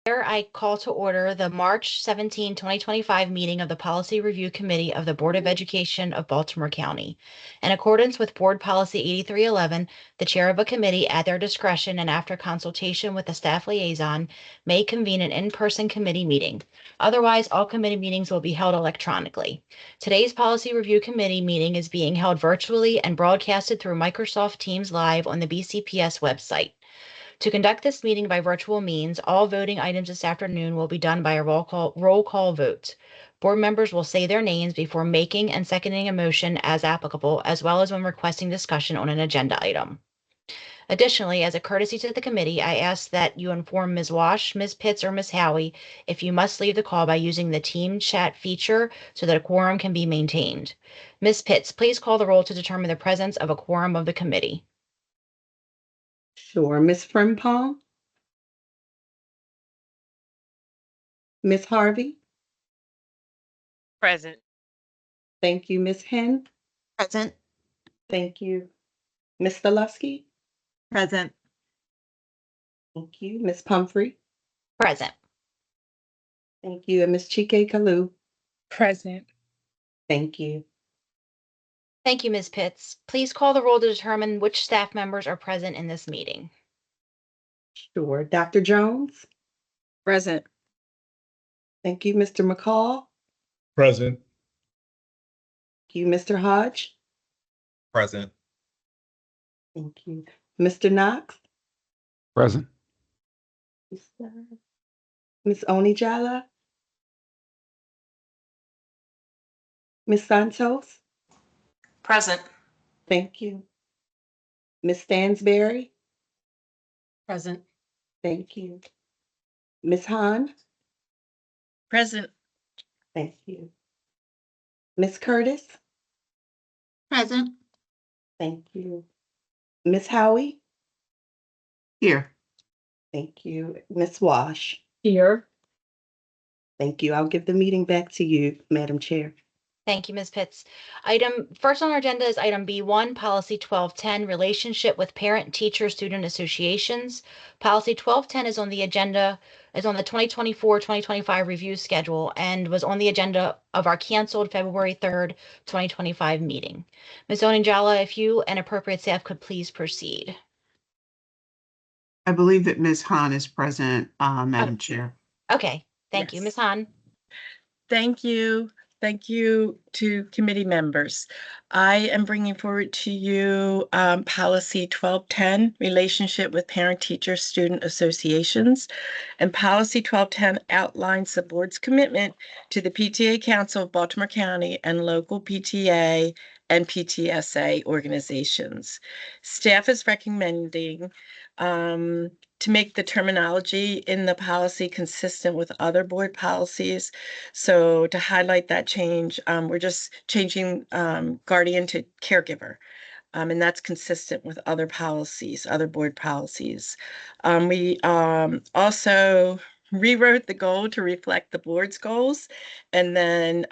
Here I call to order the March 17, 2025 meeting of the Policy Review Committee of the Board of Education of Baltimore County. In accordance with Board Policy 8311, the chair of a committee, at their discretion and after consultation with the staff liaison, may convene an in-person committee meeting. Otherwise, all committee meetings will be held electronically. Today's Policy Review Committee meeting is being held virtually and broadcasted through Microsoft Teams Live on the BCPS website. To conduct this meeting by virtual means, all voting items this afternoon will be done by a roll call vote. Board members will say their names before making and seconding a motion as applicable, as well as when requesting discussion on an agenda item. Additionally, as a courtesy to the committee, I ask that you inform Ms. Wash, Ms. Pitts, or Ms. Howie if you must leave the call by using the team chat feature so that a quorum can be maintained. Ms. Pitts, please call the roll to determine the presence of a quorum of the committee. Sure. Ms. Frimpong? Ms. Harvey? Present. Thank you. Ms. Henn? Present. Thank you. Ms. Stalusky? Present. Thank you. Ms. Pumphrey? Present. Thank you. And Ms. Chike Kalu? Present. Thank you. Thank you, Ms. Pitts. Please call the roll to determine which staff members are present in this meeting. Sure. Dr. Jones? Present. Thank you. Mr. McCall? Present. Thank you. Mr. Hodge? Present. Thank you. Mr. Knox? Present. Ms. Onijala? Ms. Santos? Present. Thank you. Ms. Stansberry? Present. Thank you. Ms. Hahn? Present. Thank you. Ms. Curtis? Present. Thank you. Ms. Howie? Here. Thank you. Ms. Wash? Here. Thank you. I'll give the meeting back to you, Madam Chair. Thank you, Ms. Pitts. First on our agenda is item B1, Policy 1210, Relationship with Parent, Teacher, Student Associations. Policy 1210 is on the 2024-2025 review schedule and was on the agenda of our canceled February 3rd, 2025 meeting. Ms. Onijala, if you and appropriate staff could please proceed. I believe that Ms. Hahn is present, Madam Chair. Okay, thank you. Yes. Ms. Hahn. Thank you. Thank you to committee members. I am bringing forward to you Policy 1210, Relationship with Parent, Teacher, Student Associations. And Policy 1210 outlines the board's commitment to the PTA Council of Baltimore County and local PTA and PTSA organizations. Staff is recommending to make the terminology in the policy consistent with other board policies. So to highlight that change, we're just changing guardian to caregiver. And that's consistent with other policies, other board policies. We also rewrote the goal to reflect the board's goals. And then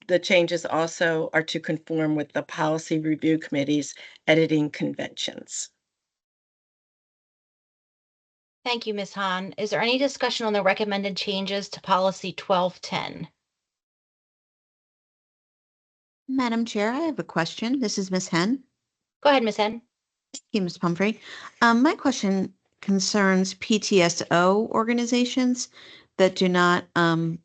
the changes also are to conform with the Policy Review Committee's editing conventions. Thank you, Ms. Hahn. Is there any discussion on the recommended changes to Policy 1210? Madam Chair, I have a question. This is Ms. Henn. Go ahead, Ms. Henn. Thank you, Ms. Pumphrey. My question concerns PTSO organizations that do not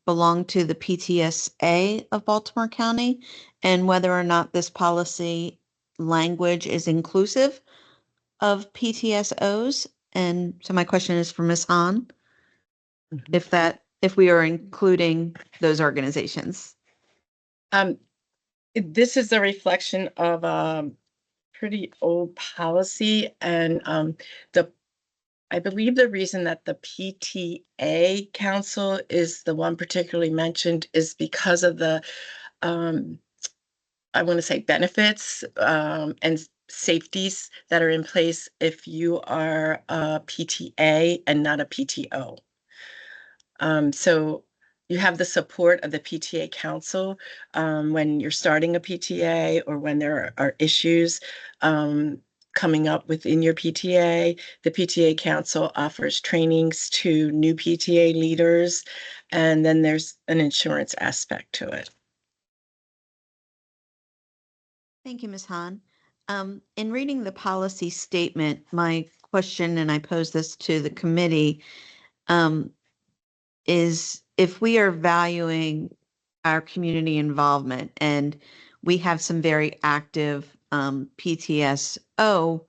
belong to the PTSA of Baltimore County, and whether or not this policy language is inclusive of PTSOs. And so my question is for Ms. Hahn, if we are including those organizations. This is a reflection of a pretty old policy, and I believe the reason that the PTA Council is the one particularly mentioned is because of the I want to say benefits and safeties that are in place if you are a PTA and not a PTO. So you have the support of the PTA Council when you're starting a PTA or when there are issues. coming up within your PTA. The PTA Council offers trainings to new PTA leaders, and then there's an insurance aspect to it. Thank you, Ms. Hahn. In reading the policy statement, my question, and I pose this to the committee, is if we are valuing our community involvement and we have some very active PTSO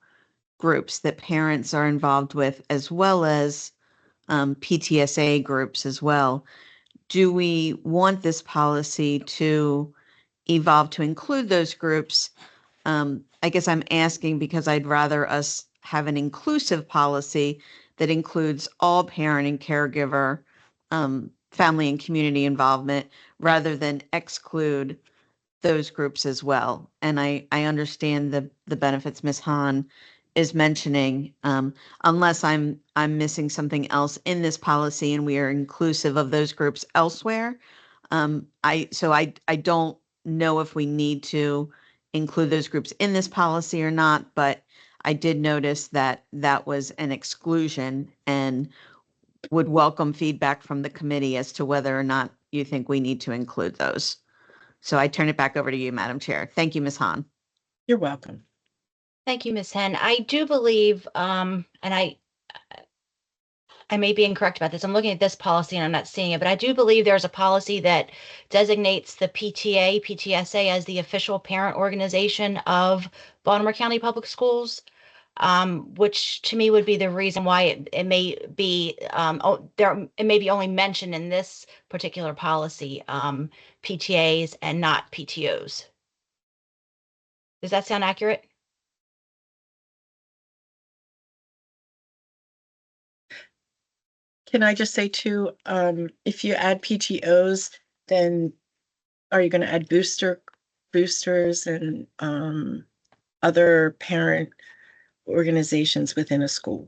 groups that parents are involved with, as well as PTSA groups as well, do we want this policy to evolve to include those groups? I guess I'm asking because I'd rather us have an inclusive policy that includes all parent and caregiver, family and community involvement, rather than exclude those groups as well. And I understand the benefits Ms. Hahn is mentioning, unless I'm missing something else in this policy and we are inclusive of those groups elsewhere. I don't know if we need to include those groups in this policy or not, but I did notice that that was an exclusion and would welcome feedback from the committee as to whether or not you think we need to include those. So I turn it back over to you, Madam Chair. Thank you, Ms. Hahn. You're welcome. Thank you, Ms. Hen. I do believe, and I may be incorrect about this. I'm looking at this policy and I'm not seeing it, but I do believe there's a policy that designates the PTA, PTSA as the official parent organization of Baltimore County Public Schools, which to me would be the reason why it may be it may be only mentioned in this particular policy, PTAs and not PTOs. Does that sound accurate? Can I just say too, if you add PTOs, then are you going to add boosters and other parent organizations within a school?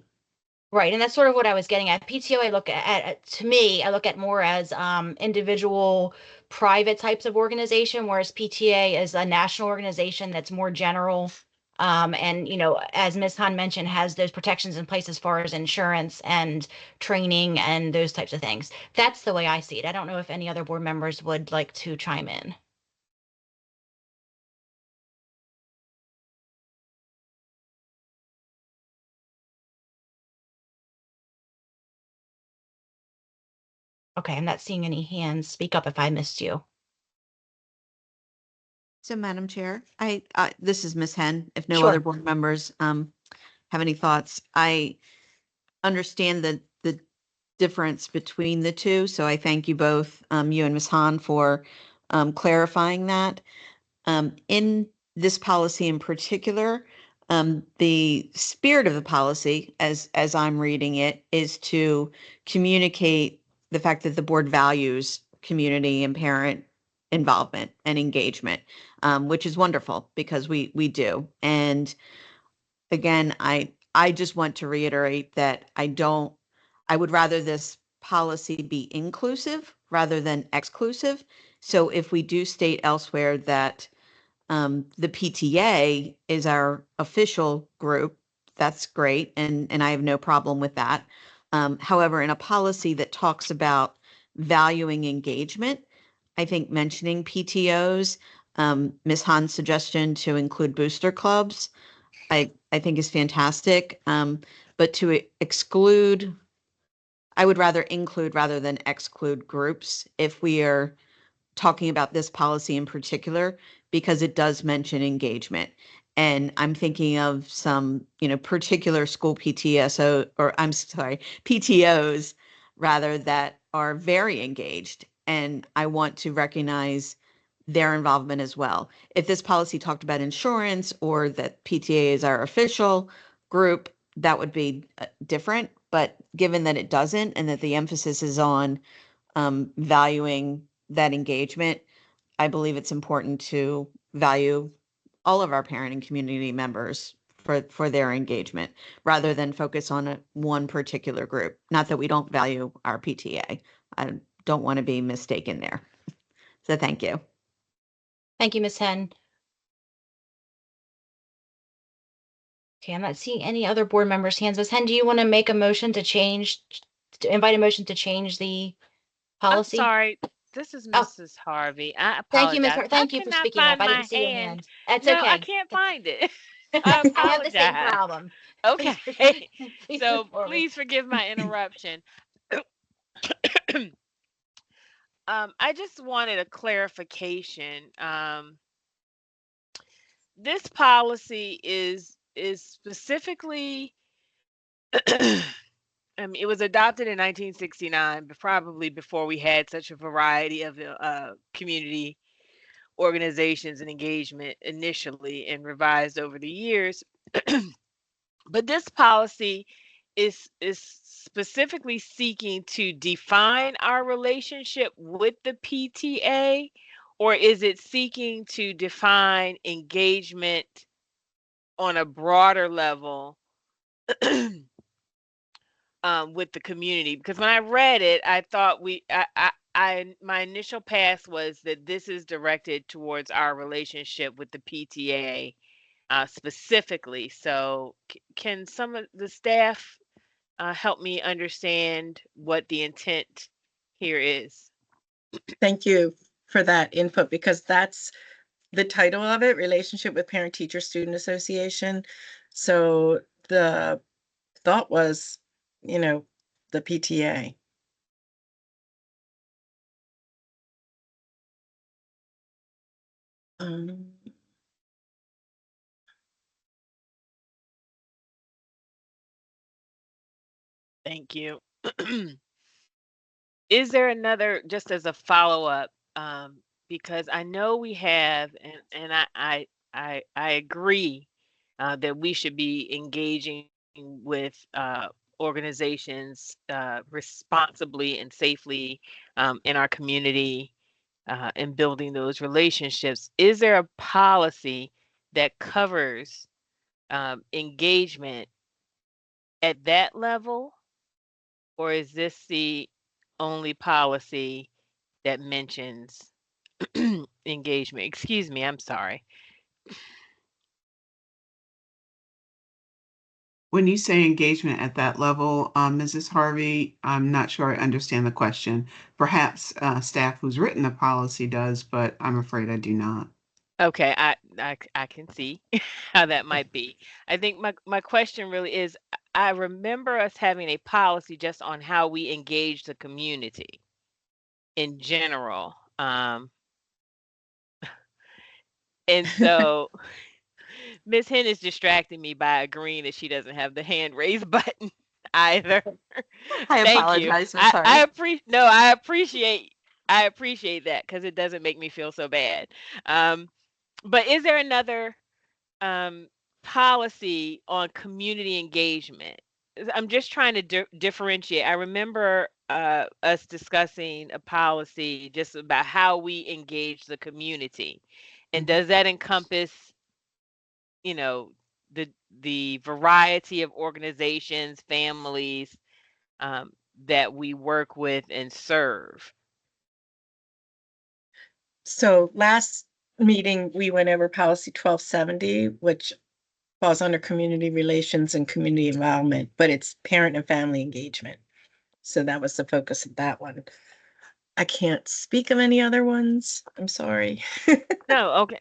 Right, and that's sort of what I was getting at. PTO, I look to me, I look at more as individual private types of organization, whereas PTA is a national organization that's more general. And, you know, as Ms. Han mentioned, has those protections in place as far as insurance and training and those types of things. That's the way I see it. I don't know if any other board members would like to chime in. Okay, I'm not seeing any hands. Speak up if I missed you. So, Madam Chair, this is Ms. Hen. If no Sure. other board members have any thoughts, I understand the difference between the two. So I thank you both, you and Ms. Hahn, for clarifying that. In this policy in particular, the spirit of the policy, as I'm reading it, is to communicate the fact that the board values community and parent involvement and engagement, which is wonderful because we do. And again, I just want to reiterate that I would rather this policy be inclusive rather than exclusive. So if we do state elsewhere that the PTA is our official group, that's great, and I have no problem with that. However, in a policy that talks about valuing engagement, I think mentioning PTOs, Ms. Han's suggestion to include booster clubs, I think is fantastic. But to exclude, I would rather include rather than exclude groups if we are talking about this policy in particular, because it does mention engagement. And I'm thinking of some, particular school PTSO, or I'm sorry, PTOs rather, that are very engaged. And I want to recognize their involvement as well. If this policy talked about insurance or that PTA is our official group, that would be different. But given that it doesn't, and that the emphasis is on valuing that engagement, I believe it's important to value all of our parent and community members for their engagement rather than focus on one particular group. Not that we don't value our PTA. I don't want to be mistaken there. So thank you. Thank you, Ms. Hen. Okay, I'm not seeing any other board members' hands. Ms. Hen, do you want to make a motion to invite a motion to change the I'm policy? sorry. This is Oh. Mrs. Harvey. I Thank you, Ms. apologize. I Thank you could for not speaking up. find I didn't my see your hand. hand. That's No, I okay. can't find it. I I have the same apologize. problem. Okay. Please So move forward. please forgive my interruption. I just wanted a clarification. This policy is specifically I mean, it was adopted in 1969, but probably before we had such a variety of community organizations and engagement initially, and revised over the years. But this policy is specifically seeking to define our relationship with the PTA, or is it seeking to define engagement on a broader level with the community? Because when I read it, I thought my initial pass was that this is directed towards our relationship with the PTA specifically. So can some of the staff help me understand what the intent here is? Thank you for that input, because that's the title of it, Relationship with Parent Teacher Student Association. So the thought was, the PTA. Um, Thank you. Is there another, just as a follow-up, because I know we have, and I agree that we should be engaging with organizations responsibly and safely in our community and building those relationships. Is there a policy that covers engagement at that level, or is this the only policy that mentions engagement? Excuse me, I'm sorry. When you say engagement at that level, Mrs. Harvey, I'm not sure I understand the question. Perhaps staff who's written the policy does, but I'm afraid I do not. Okay, I can see how that might be. I think my question really is, I remember us having a policy just on how we engage the community in general. And so Miss Hen is distracting me by agreeing that she doesn't have the hand raised button either. I Thank you. apologize. I'm sorry. I appreciate that, because it doesn't make me feel so bad. But is there another policy on community engagement? I'm just trying to differentiate. I remember us discussing a policy just about how we engage the community. And does that encompass, the variety of organizations, families that we work with and serve? So last meeting, we went over policy 1270, which falls under community relations and community involvement, but it's parent and family engagement. So that was the focus of that one. I can't speak of any other ones. I'm sorry. No, okay.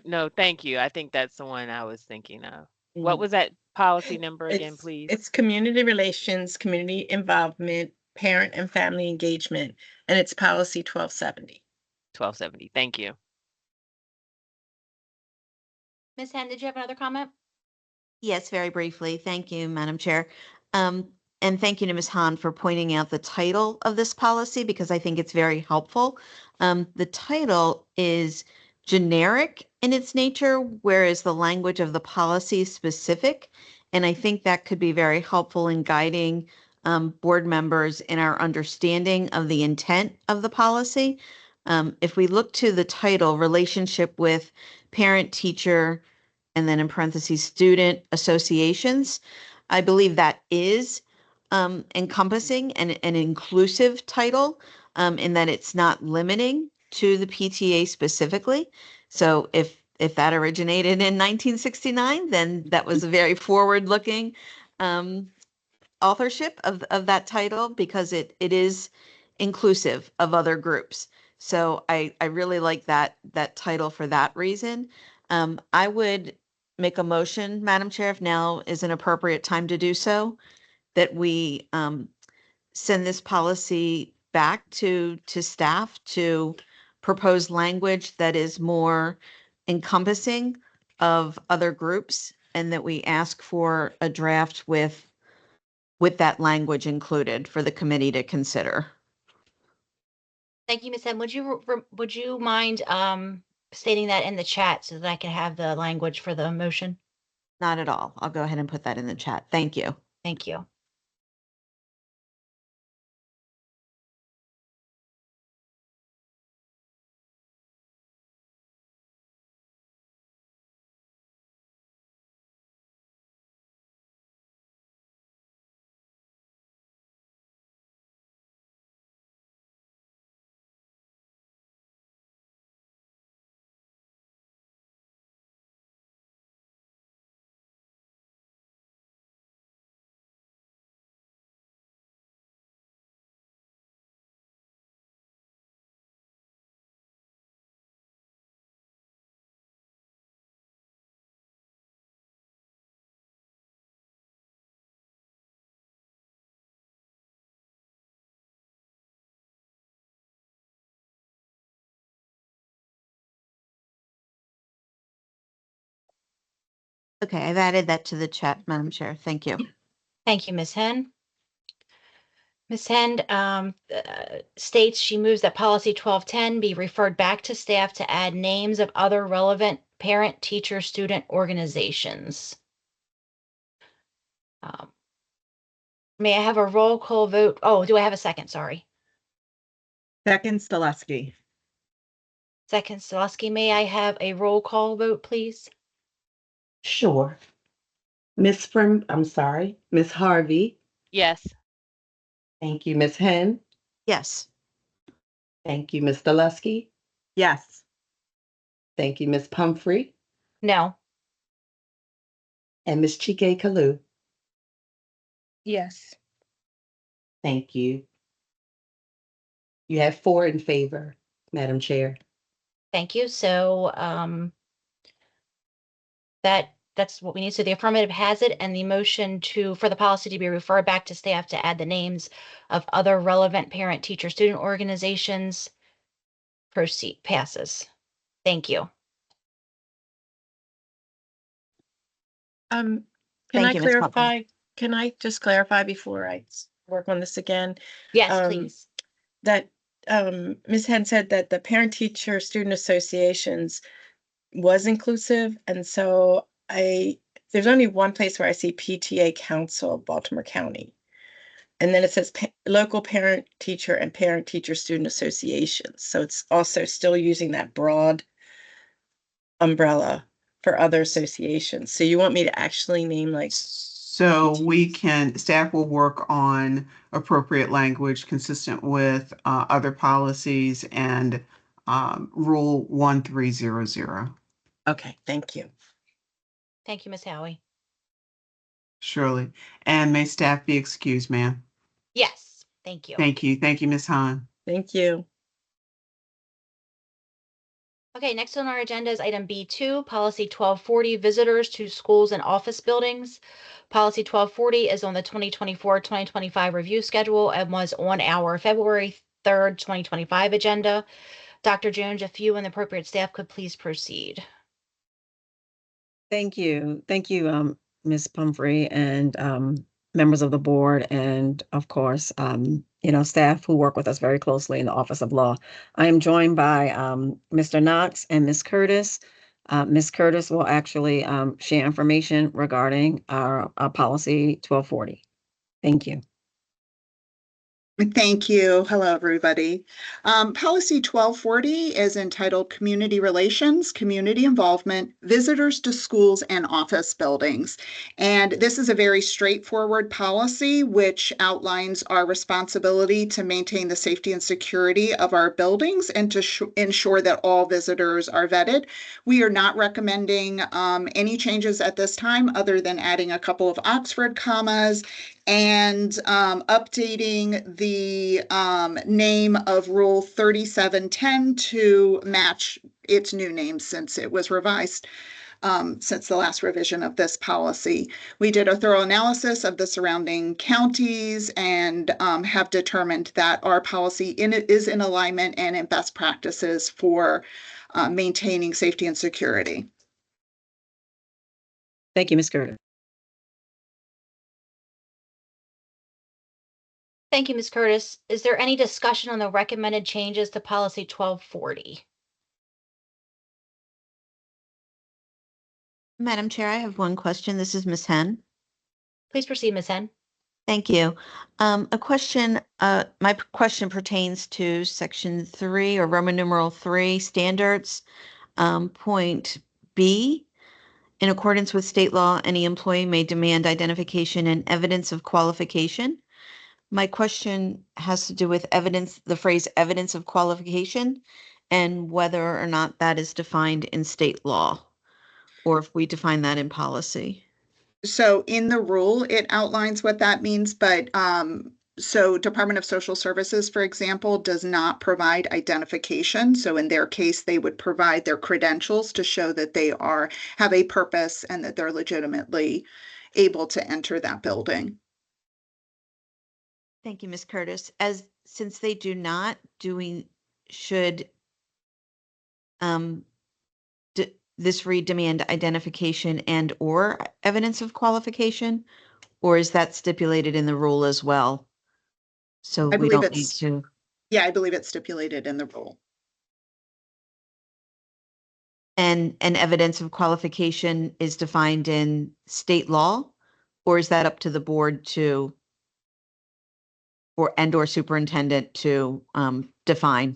No, thank you. I think that's the one I was thinking of. What Mm. was that policy number again, It's please? it's community relations, community involvement, parent and family engagement, and it's policy 1270. 1270. Thank you. Ms. Hen, did you have another comment? Yes, very briefly. Thank you, Madam Chair. And thank you to Ms. Hahn for pointing out the title of this policy, because I think it's very helpful. The title is generic in its nature, whereas the language of the policy is specific. And I think that could be very helpful in guiding board members in our understanding of the intent of the policy. If we look to the title, relationship with parent, teacher, and then in parentheses, student associations, I believe that is encompassing and an inclusive title in that it's not limiting to the PTA specifically. So if if that originated in 1969, then that was a very forward-looking authorship of that title, because it is inclusive of other groups. So I really like that title for that reason. I would make a motion, Madam Chair, if now is an appropriate time to do so, that we send this policy back to staff to propose language that is more encompassing of other groups, and that we ask for a draft with that language included for the committee to consider. Thank you, Ms. Hen. Would you mind stating that in the chat so that I can have the language for the motion? Not at all. I'll go ahead and put that in the chat. Thank you. Thank you. Okay, I've added that to the chat, Madam Chair. Thank you. Thank you, Ms. Hen. Ms. Hen states she moves that policy 1210 be referred back to staff to add names of other relevant parent, teacher, student organizations. May I have a roll call vote? Oh, do I have a second? Sorry. Second, Stoleski. Second, Stoleski. May I have a roll call vote, please? Sure. Miss Harvey. Yes. Thank you, Miss Hen. Yes. Thank you, Miss Stoleski. Yes. Thank you, Miss Pumphrey No. and Miss Chike Kalu. Yes. Thank you. You have 4 in favor, Madam Chair. Thank you. So that's what we need. So the affirmative has it, and the motion for the policy to be referred back to staff to add the names of other relevant parent, teacher, student organizations passes. Thank you. Can Thank I you, Ms. Putnam. clarify? Can I just clarify before I work on this again? Yes, please. That Ms. Hen said that the parent teacher student associations was inclusive, and so there's only one place where I see PTA Council of Baltimore County, and then it says local parent teacher and parent teacher student associations. So it's also still using that broad umbrella for other associations. So you want me to actually name like? So staff will work on appropriate language consistent with other policies and Rule 1300. Okay, thank you. Thank you, Ms. Howie. Surely. And may staff be excused, ma'am. Yes, thank you. Thank you. Thank you, Ms. Hahn. Thank you. Okay, next on our agenda is item B2, policy 1240, visitors to schools and office buildings. Policy 1240 is on the 2024-2025 review schedule and was on our February 3rd, 2025 agenda. Dr. Jones, if you and the appropriate staff could please proceed. Thank you. Thank you, Ms. Pumphrey and members of the board, and of course, staff who work with us very closely in the Office of Law. I am joined by Mr. Knox and Ms. Curtis. Ms. Curtis will actually share information regarding our policy 1240. Thank you. Thank you. Hello, everybody. Policy 1240 is entitled Community Relations, Community Involvement, Visitors to Schools and Office Buildings. And this is a very straightforward policy which outlines our responsibility to maintain the safety and security of our buildings and to ensure that all visitors are vetted. We are not recommending any changes at this time other than adding a couple of Oxford commas and updating the name of Rule 3710 to match its new name since it was revised since the last revision of this policy. We did a thorough analysis of the surrounding counties and have determined that our policy is in alignment and in best practices for maintaining safety and security. Thank you, Ms. Curtis. Thank you, Ms. Curtis. Is there any discussion on the recommended changes to policy 1240? Madam Chair, I have one question. This is Ms. Hen. Please proceed, Ms. Hen. Thank you. My question pertains to Section 3 or Roman numeral 3 standards, point B. In accordance with state law, any employee may demand identification and evidence of qualification. My question has to do with evidence, the phrase evidence of qualification, and whether or not that is defined in state law, or if we define that in policy. So in the rule, it outlines what that means, but so Department of Social Services, for example, does not provide identification. So in their case, they would provide their credentials to show that they have a purpose and that they're legitimately able to enter that building. Thank you, Ms. Curtis. Since they do not, should this read demand identification and or evidence of qualification, or is that stipulated in the rule as well? So we don't need to. Yeah, I believe it's stipulated in the rule. And evidence of qualification is defined in state law, or is that up to the board to, or superintendent to define?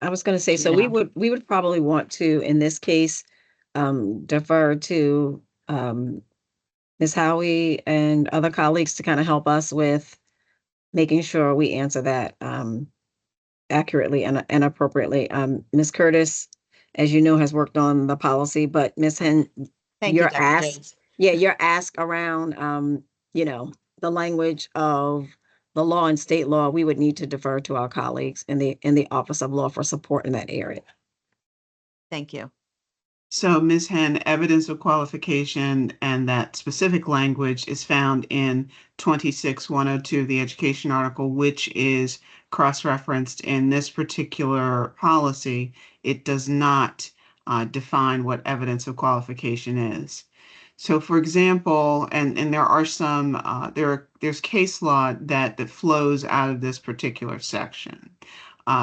I was going to say, so we would probably want to, in this case, defer to Ms. Howie and other colleagues to kind of help us with making sure we answer that accurately and appropriately. Ms. Curtis, as you know, has worked on the policy, but Ms. Hen, your ask around, the language of the law and state law, we would need to defer to our colleagues in the Office of Law for support in that area. Thank you. So, Ms. Hen, evidence of qualification and that specific language is found in 26102 of the education article, which is cross-referenced in this particular policy. It does not define what evidence of qualification is. So, for example, and there are some, there's case law that flows out of this particular section.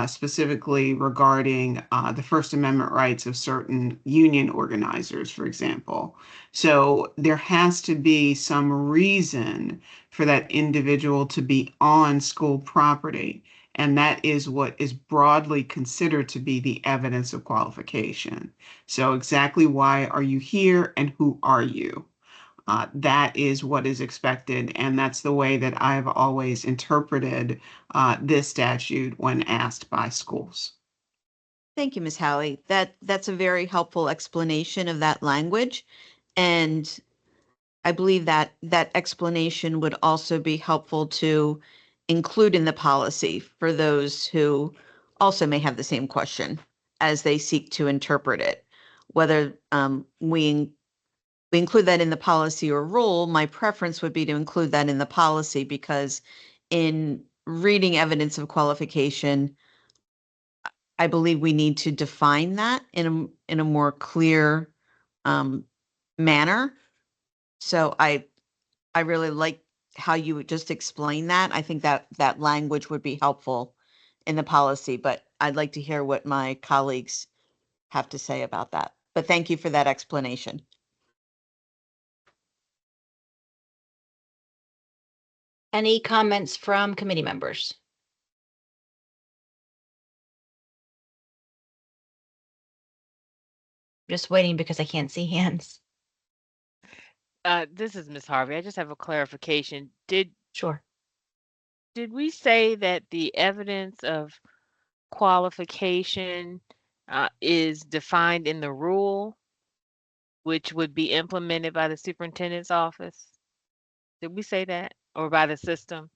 Specifically regarding the First Amendment rights of certain union organizers, for example. So there has to be some reason for that individual to be on school property. And that is what is broadly considered to be the evidence of qualification. So exactly why are you here and who are you? That is what is expected, and that's the way that I've always interpreted this statute when asked by schools. Thank you, Ms. Howie. That's a very helpful explanation of that language, and I believe that explanation would also be helpful to include in the policy for those who also may have the same question as they seek to interpret it. Whether we include that in the policy or rule, my preference would be to include that in the policy, because in reading evidence of qualification, I believe we need to define that in a more clear manner. So I really like how you would just explain that. I think that language would be helpful in the policy, but I'd like to hear what my colleagues have to say about that. But thank you for that explanation. Any comments from committee members? Just waiting because I can't see hands. This is Ms. Harvey. I just have a clarification. Sure. Did we say that the evidence of qualification is defined in the rule, which would be implemented by the superintendent's office? Did we say that, or by the system?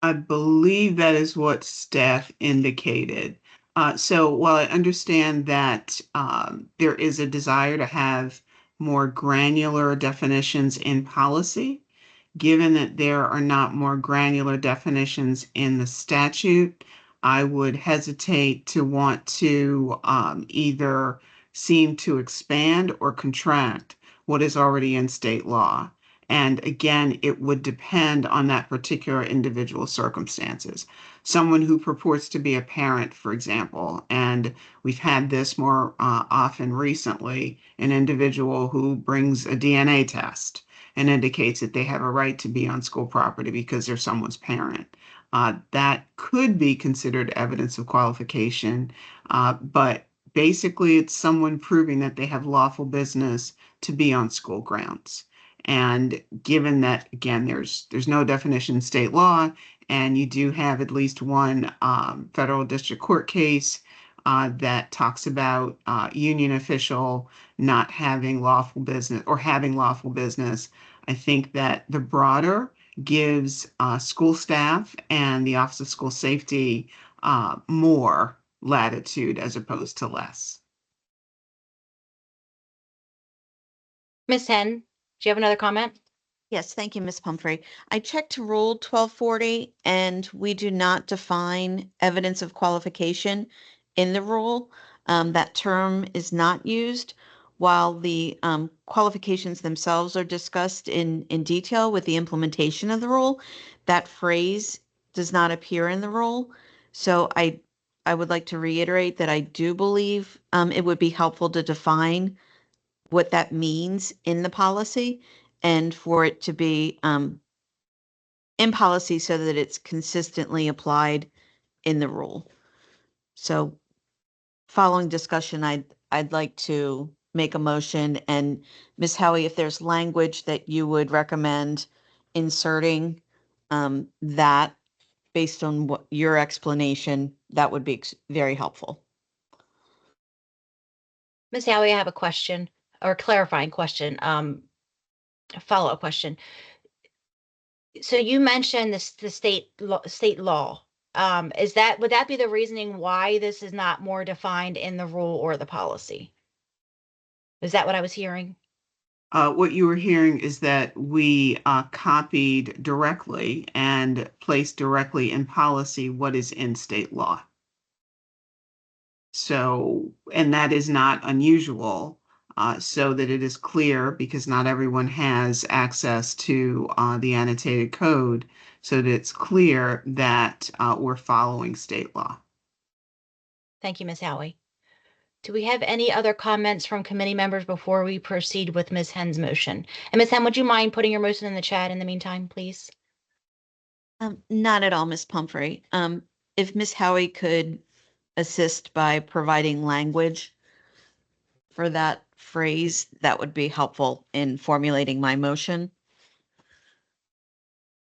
I believe that is what staff indicated. So while I understand that there is a desire to have more granular definitions in policy, given that there are not more granular definitions in the statute, I would hesitate to want to either seem to expand or contract what is already in state law. And again, it would depend on that particular individual circumstances. Someone who purports to be a parent, for example, and we've had this more often recently, an individual who brings a DNA test and indicates that they have a right to be on school property because they're someone's parent. That could be considered evidence of qualification, but basically it's someone proving that they have lawful business to be on school grounds. And given that, again, there's no definition in state law, and you do have at least one federal district court case that talks about union official not having lawful business or having lawful business, I think that the broader gives school staff and the Office of School Safety more latitude as opposed to less. Ms. Henn, do you have another comment? Yes, thank you, Ms. Pumphrey. I checked Rule 1240, and we do not define evidence of qualification in the rule. That term is not used, while the qualifications themselves are discussed in detail with the implementation of the rule. That phrase does not appear in the rule. So I would like to reiterate that I do believe it would be helpful to define what that means in the policy and for it to be in policy so that it's consistently applied in the rule. So following discussion, I'd like to make a motion, and Ms. Howie, if there's language that you would recommend inserting that based on what your explanation, that would be very helpful. Ms. Howie, I have a question or clarifying question, a follow-up question. So you mentioned this, the state law. Would that be the reasoning why this is not more defined in the rule or the policy? Is that what I was hearing? What you were hearing is that we copied directly and placed directly in policy what is in state law. So, and that is not unusual, so that it is clear, because not everyone has access to the annotated code, so that it's clear that we're following state law. Thank you, Ms. Howie. Do we have any other comments from committee members before we proceed with Ms. Henn's motion? And Ms. Henn, would you mind putting your motion in the chat in the meantime, please? Not at all, Ms. Pumphrey. If Ms. Howie could assist by providing language for that phrase, that would be helpful in formulating my motion.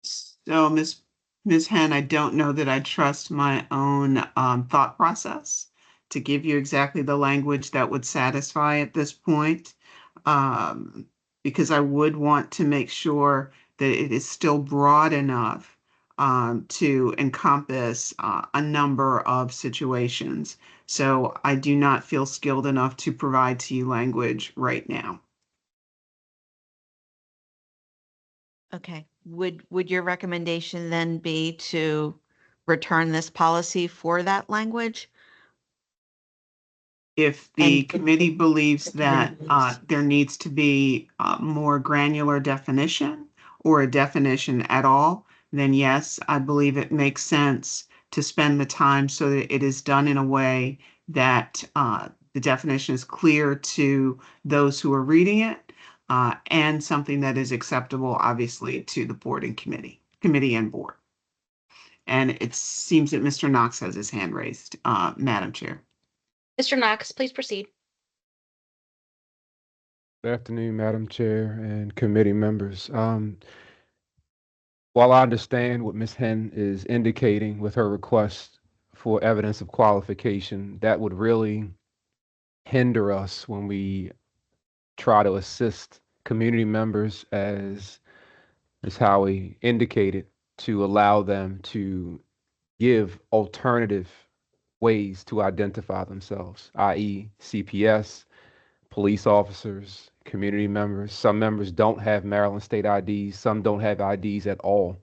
So, Ms. Henn, I don't know that I trust my own thought process to give you exactly the language that would satisfy at this point, because I would want to make sure that it is still broad enough to encompass a number of situations. So I do not feel skilled enough to provide to you language right now. Okay, would your recommendation then be to return this policy for that language? If the And- committee believes that there needs to be a more granular definition or a definition at all, then yes, I believe it makes sense to spend the time so that it is done in a way that the definition is clear to those who are reading it, and something that is acceptable, obviously, to the board and committee and board. And it seems that Mr. Knox has his hand raised, Madam Chair. Mr. Knox, please proceed. Good afternoon, Madam Chair and committee members. While I understand what Ms. Henn is indicating with her request for evidence of qualification, that would really hinder us when we try to assist community members, as Ms. Howie indicated, to allow them to give alternative ways to identify themselves, i.e. CPS, police officers, community members. Some members don't have Maryland state IDs. Some don't have IDs at all.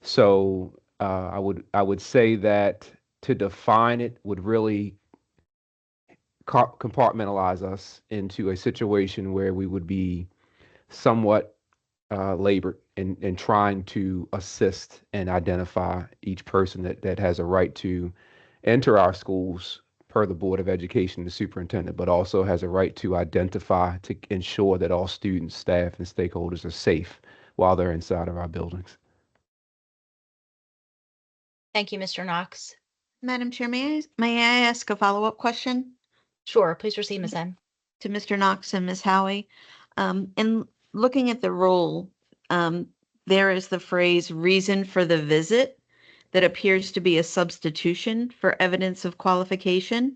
So I would say that to define it would really compartmentalize us into a situation where we would be somewhat labored in trying to assist and identify each person that has a right to enter our schools per the Board of Education, the superintendent, but also has a right to identify to ensure that all students, staff, and stakeholders are safe while they're inside of our buildings. Thank you, Mr. Knox. Madam Chair, may I ask a follow-up question Sure, please proceed, Ms. Henn. to Mr. Knox and Ms. Howie? In looking at the rule, there is the phrase "reason for the visit" that appears to be a substitution for evidence of qualification.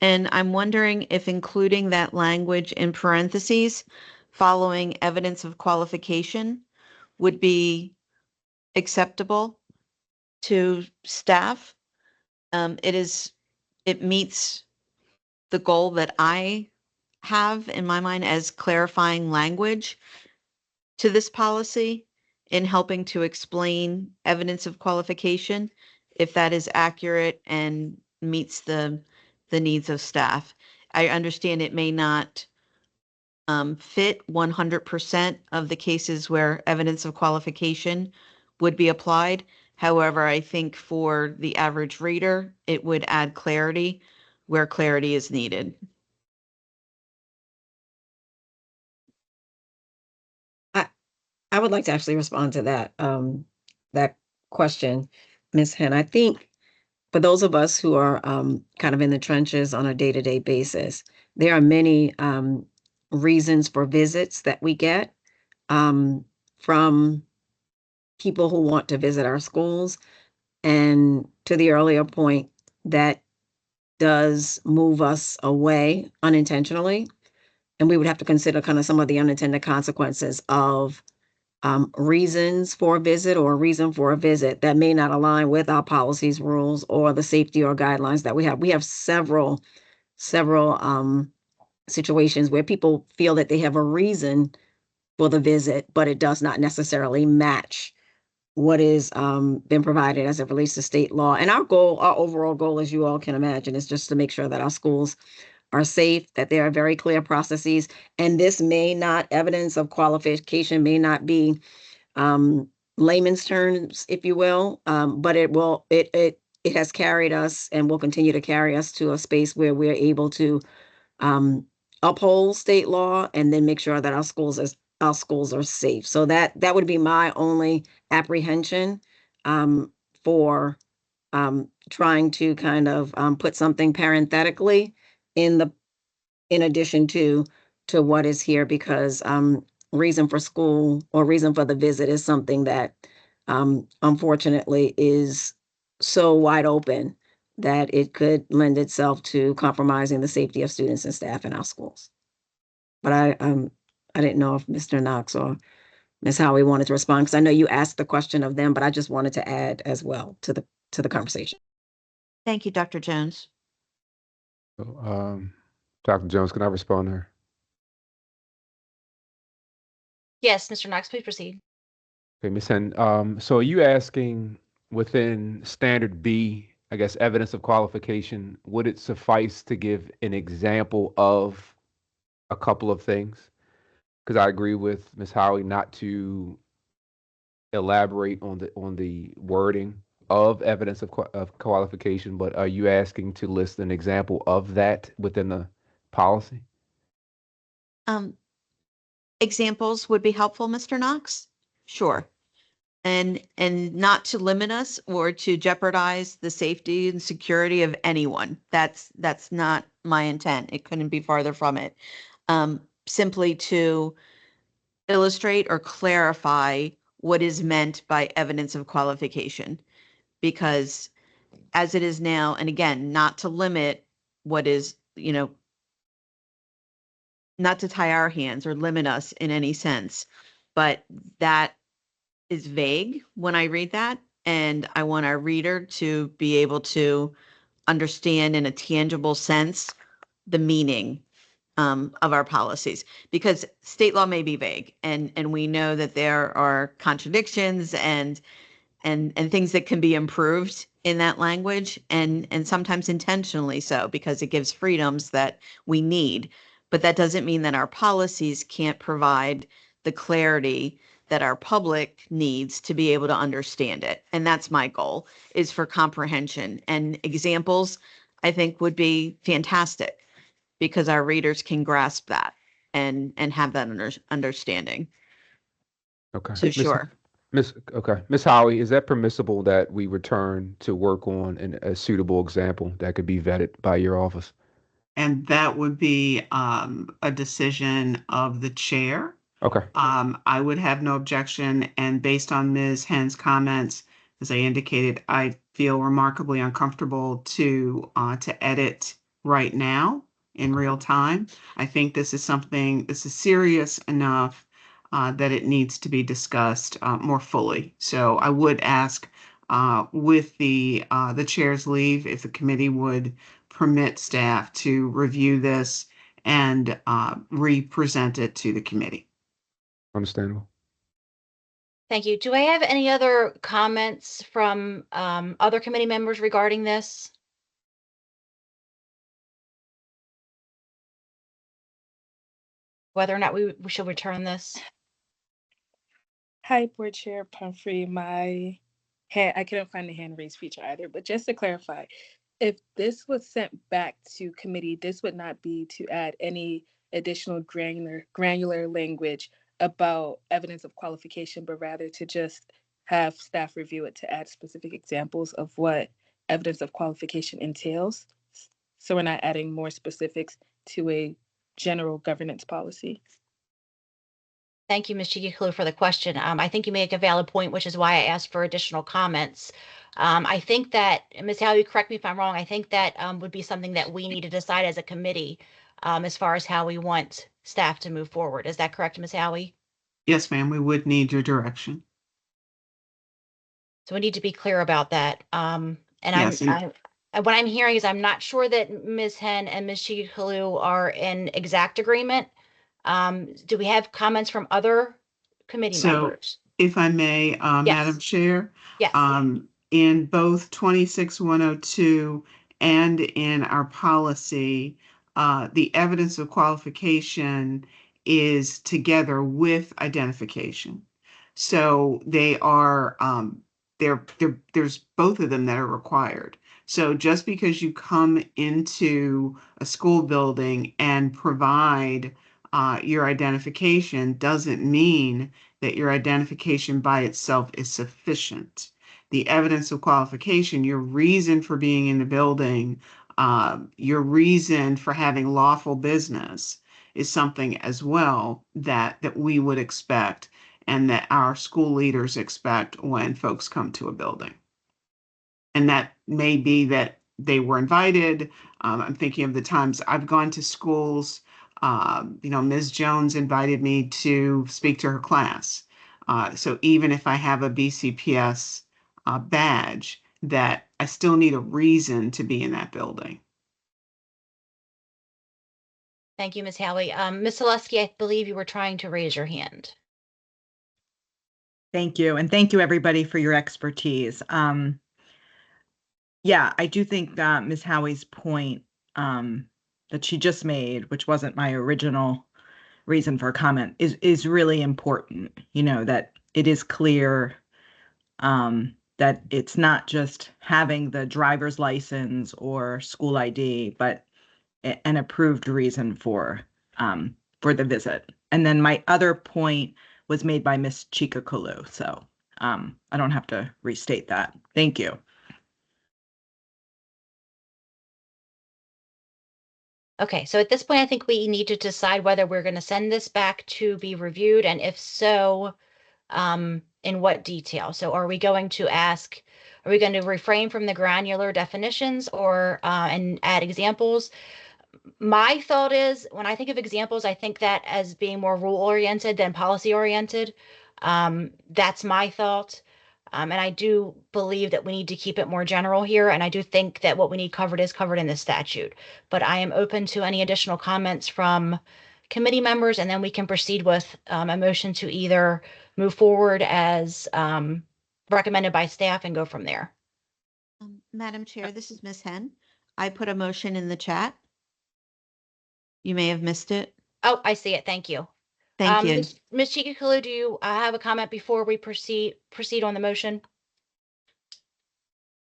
And I'm wondering if including that language in parentheses following evidence of qualification would be acceptable to staff. It meets the goal that I have in my mind as clarifying language to this policy in helping to explain evidence of qualification, if that is accurate and meets the needs of staff. I understand it may not fit 100% of the cases where evidence of qualification would be applied. However, I think for the average reader, it would add clarity where clarity is needed. I would like to actually respond to that question, Ms. Henn. I think for those of us who are kind of in the trenches on a day-to-day basis, there are many reasons for visits that we get from people who want to visit our schools. And to the earlier point, that does move us away unintentionally. And we would have to consider kind of some of the unintended consequences of reasons for a visit or a reason for a visit that may not align with our policies, rules, or the safety or guidelines that we have. We have several situations where people feel that they have a reason for the visit, but it does not necessarily match what is been provided as it relates to state law. And our overall goal, as you all can imagine, is just to make sure that our schools are safe, that there are very clear processes. And this evidence of qualification may not be layman's terms, if you will, but it has carried us and will continue to carry us to a space where we're able to uphold state law and then make sure that our schools are safe. So that would be my only apprehension for trying to kind of put something parenthetically in addition to what is here, because reason for school or reason for the visit is something that unfortunately is so wide open that it could lend itself to compromising the safety of students and staff in our schools. But I didn't know if Mr. Knox or Ms. Howie wanted to respond, because I know you asked the question of them, but I just wanted to add as well to the conversation. Thank you, Dr. Jones. So, Dr. Jones, can I respond to her? Yes, Mr. Knox, please proceed. Okay, Ms. Henn, so are you asking within standard B, I guess, evidence of qualification, would it suffice to give an example of a couple of things? Because I agree with Ms. Howie not to elaborate on the wording of evidence of qualification, but are you asking to list an example of that within the policy? Examples would be helpful, Mr. Knox? Sure. And not to limit us or to jeopardize the safety and security of anyone. That's not my intent. It couldn't be farther from it. Simply to illustrate or clarify what is meant by evidence of qualification. Because as it is now, and again, not to limit what is, not to tie our hands or limit us in any sense, but that is vague when I read that. And I want our reader to be able to understand in a tangible sense the meaning of our policies, because state law may be vague, and we know that there are contradictions and things that can be improved in that language, and sometimes intentionally so, because it gives freedoms that we need. But that doesn't mean that our policies can't provide the clarity that our public needs to be able to understand it. And that's my goal, is for comprehension. And examples, I think, would be fantastic, because our readers can grasp that and have that understanding. Okay. So sure. Miss Howie, is that permissible that we return to work on a suitable example that could be vetted by your office? And that would be a decision of the chair. Okay. I would have no objection, and based on Ms. Henn's comments, as I indicated, I feel remarkably uncomfortable to edit right now in real time. I think this is serious enough that it needs to be discussed more fully. So I would ask, with the chair's leave, if the committee would permit staff to review this and re-present it to the committee. Understandable. Thank you. Do I have any other comments from other committee members regarding this? Whether or not we should return this? Hi, Board Chair Pumphrey. I couldn't find the hand raise feature either, but just to clarify, if this was sent back to committee, this would not be to add any additional granular language about evidence of qualification, but rather to just have staff review it to add specific examples of what evidence of qualification entails. So we're not adding more specifics to a general governance policy. Thank you, Ms. Chigikulu, for the question. I think you make a valid point, which is why I asked for additional comments. I think that, Ms. Howie, correct me if I'm wrong, I think that would be something that we need to decide as a committee as far as how we want staff to move forward. Is that correct, Ms. Howie? Yes, ma'am, we would need your direction. So we need to be clear about that. And Yes, what I'm hearing is I'm not sure that Ms. Henn and Ms. Chigikulu are in exact agreement. Do we have comments from other committee So, members? if I may, Yes. Madam Chair, Yes. in both 26102 and in our policy, the evidence of qualification is together with identification. So they are, there's both of them that are required. So just because you come into a school building and provide your identification doesn't mean that your identification by itself is sufficient. The evidence of qualification, your reason for being in the building, your reason for having lawful business is something as well that we would expect and that our school leaders expect when folks come to a building. And that may be that they were invited. I'm thinking of the times I've gone to schools. Ms. Jones invited me to speak to her class. So even if I have a BCPS badge, that I still need a reason to be in that building. Thank you, Ms. Howie. Ms. Selesky, I believe you were trying to raise your hand. Thank you. And thank you, everybody, for your expertise. Yeah, I do think that Ms. Howie's point that she just made, which wasn't my original reason for comment, is really important. That it is clear that it's not just having the driver's license or school ID, but an approved reason for the visit. And then my other point was made by Ms. Chigikulu, so I don't have to restate that. Thank you. Okay, so at this point, I think we need to decide whether we're going to send this back to be reviewed, and if so, in what detail? So are we going to refrain from the granular definitions or and add examples? My thought is, when I think of examples, I think that as being more rule oriented than policy oriented. That's my thought. And I do believe that we need to keep it more general here. And I do think that what we need covered is covered in the statute. But I am open to any additional comments from committee members, and then we can proceed with a motion to either move forward as recommended by staff and go from there. Madam Chair, this is Ms. Hen. I put a motion in the chat. You may have missed it. Oh, I see it. Thank you. Thank you. Ms. Chikakulu, do you have a comment before we proceed on the motion?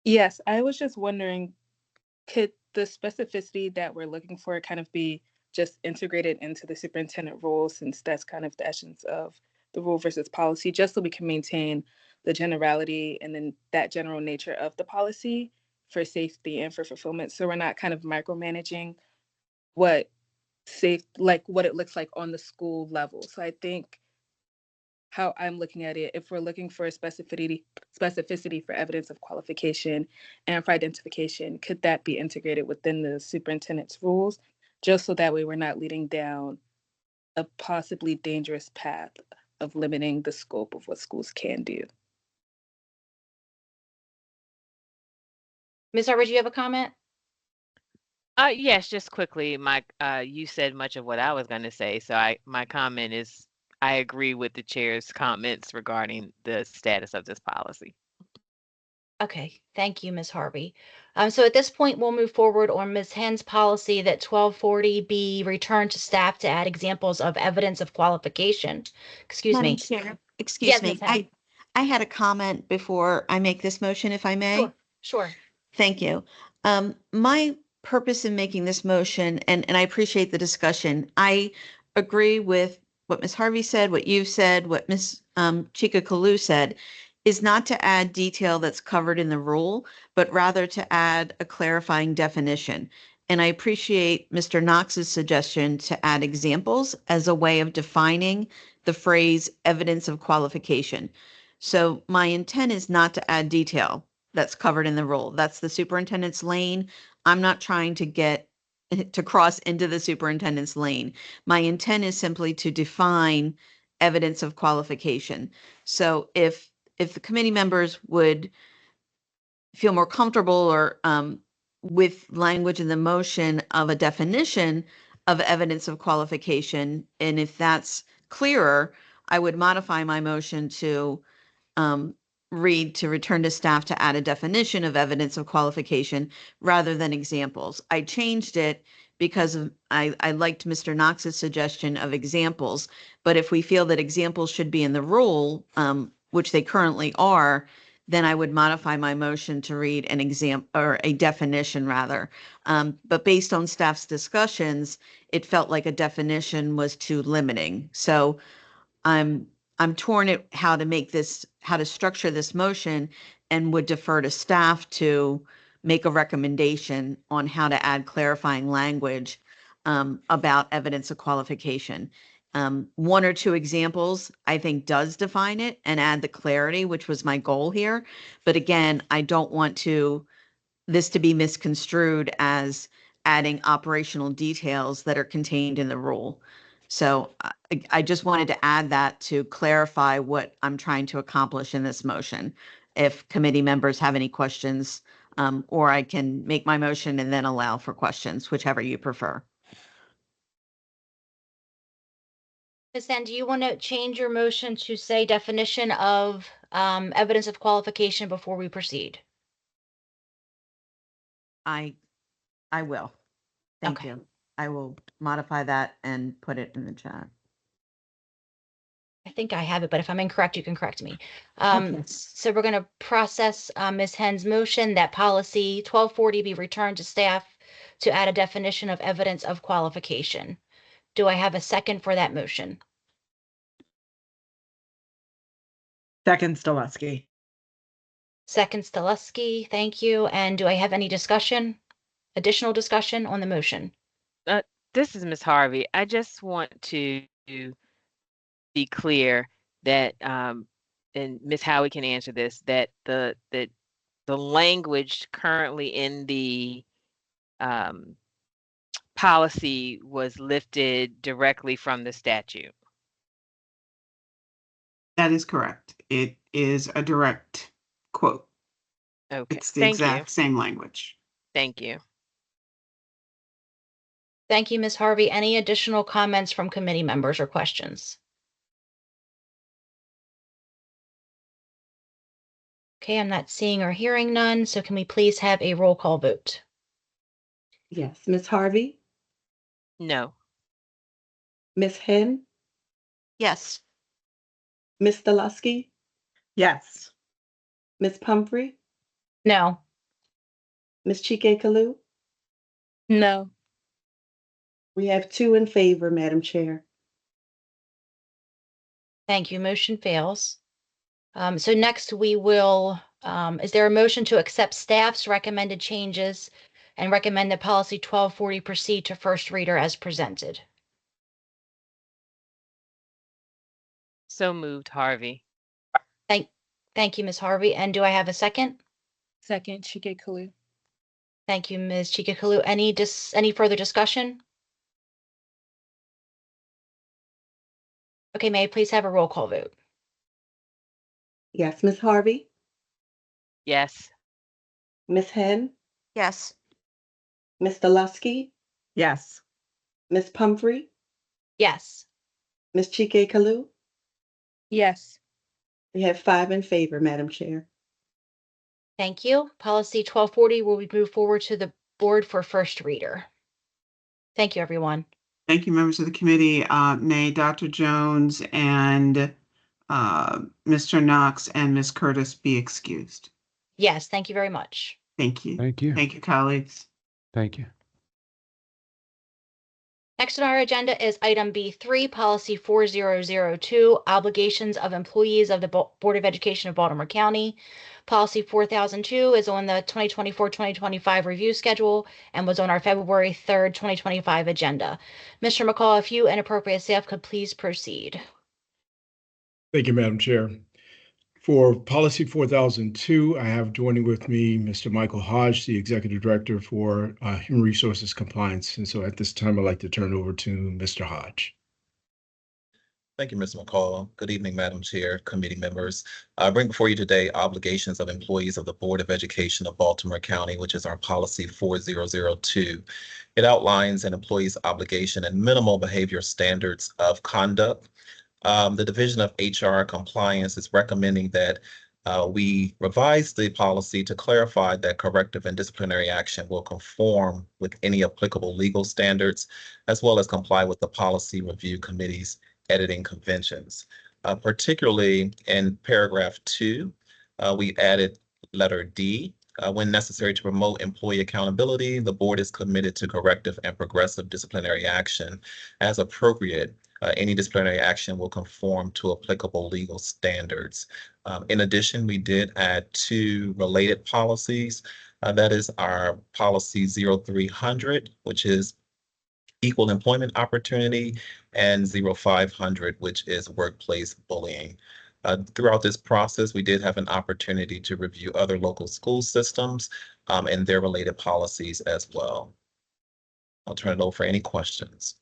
Yes, I was just wondering, could the specificity that we're looking for kind of be just integrated into the superintendent role, since that's kind of the essence of the rule versus policy, just so we can maintain the generality and then that general nature of the policy for safety and for fulfillment, so we're not kind of micromanaging what what it looks like on the school level. So I think how I'm looking at it, if we're looking for specificity for evidence of qualification and for identification, could that be integrated within the superintendent's rules, just so that way we're not leading down a possibly dangerous path of limiting the scope of what schools can do? Ms. Harvard, do you have a comment? Yes, just quickly, you said much of what I was going to say. So my comment is I agree with the chair's comments regarding the status of this policy. Okay, thank you, Ms. Harvey. So at this point, we'll move forward on Ms. Hen's policy that 1240 be returned to staff to add examples of evidence of qualification. Excuse Madam me. Chair, excuse Yes, me. Ms. Hen. I had a comment before I make this motion, if I may. Sure. Thank you. My purpose in making this motion, and I appreciate the discussion, I agree with what Ms. Harvey said, what you've said, what Ms. Chikakulu said, is not to add detail that's covered in the rule, but rather to add a clarifying definition. And I appreciate Mr. Knox's suggestion to add examples as a way of defining the phrase evidence of qualification. So my intent is not to add detail that's covered in the rule. That's the superintendent's lane. I'm not trying to get to cross into the superintendent's lane. My intent is simply to define evidence of qualification. So if the committee members would feel more comfortable or with language in the motion of a definition of evidence of qualification, and if that's clearer, I would modify my motion to read to return to staff to add a definition of evidence of qualification rather than examples. I changed it because I liked Mr. Knox's suggestion of examples, but if we feel that examples should be in the rule, which they currently are, then I would modify my motion to read an example or a definition rather. But based on staff's discussions, it felt like a definition was too limiting. So I'm torn at how to structure this motion, and would defer to staff to make a recommendation on how to add clarifying language about evidence of qualification. One or two examples, I think, does define it and add the clarity, which was my goal here. But again, I don't want this to be misconstrued as adding operational details that are contained in the rule. So I just wanted to add that to clarify what I'm trying to accomplish in this motion. If committee members have any questions, or I can make my motion and then allow for questions, whichever you prefer. Ms. Hen, do you want to change your motion to say definition of evidence of qualification before we proceed? I will. Thank Okay. you. I will modify that and put it in the chat. I think I have it, but if I'm incorrect, you can correct me. Okay. So we're going to process Ms. Hen's motion that policy 1240 be returned to staff to add a definition of evidence of qualification. Do I have a second for that motion? Second, Stileski. Second, Stileski. Thank you. And do I have any additional discussion on the motion? This is Ms. Harvey. I just want to be clear that, and Ms. Howie can answer this, that the language currently in the policy was lifted directly from the statute. That is correct. It is a direct quote. Okay, It's the thank you. exact same language. Thank you. Thank you, Ms. Harvey. Any additional comments from committee members or questions? Okay, I'm not seeing or hearing none, so can we please have a roll call vote? Yes, Ms. Harvey, No. Ms. Hen, Yes. Ms. Delusky, Yes. Ms. Pumphrey, No. Ms. Chike Kalu. No. We have 2 in favor, Madam Chair. Thank you. Motion fails. So next we will, is there a motion to accept staff's recommended changes and recommend that policy 1240 proceed to first reader as presented? So moved, Harvey. Thank you, Ms. Harvey. And do I have a second? Second, Chike Kalu. Thank you, Ms. Chikakalu. Any further discussion? Okay, may I please have a roll call vote? Yes, Ms. Harvey, Yes. Ms. Hen, Yes. Ms. Delusky, Yes. Ms. Pumphrey, Yes. Ms. Chike Kalu. Yes. We have 5 in favor, Madam Chair. Thank you. Policy 1240 will be moved forward to the board for first reader. Thank you, everyone. Thank you, members of the committee. Nay, Dr. Jones and Mr. Knox and Ms. Curtis be excused. Yes, thank you very much. Thank you. Thank you. Thank you, colleagues. Thank you. Next on our agenda is item B3, policy 4002, obligations of employees of the Board of Education of Baltimore County. Policy 4002 is on the 2024-2025 review schedule and was on our February 3rd, 2025 agenda. Mr. McCall, if you and appropriate staff could please proceed. Thank you, Madam Chair. For Policy 4002, I have joining with me Mr. Michael Hodge, the Executive Director for Human Resources Compliance. And so at this time, I'd like to turn it over to Mr. Hodge. Thank you, Mr. McCall. Good evening, Madam Chair, committee members. I bring before you today obligations of employees of the Board of Education of Baltimore County, which is our Policy 4002. It outlines an employee's obligation and minimal behavior standards of conduct. The Division of HR Compliance is recommending that we revise the policy to clarify that corrective and disciplinary action will conform with any applicable legal standards, as well as comply with the Policy Review Committee's editing conventions. Particularly in paragraph 2, we added letter D. When necessary to promote employee accountability, the board is committed to corrective and progressive disciplinary action as appropriate. Any disciplinary action will conform to applicable legal standards. In addition, we did add 2 related policies. That is our policy 0300, which is equal employment opportunity, and 0500, which is workplace bullying. Throughout this process, we did have an opportunity to review other local school systems and their related policies as well. I'll turn it over for any questions.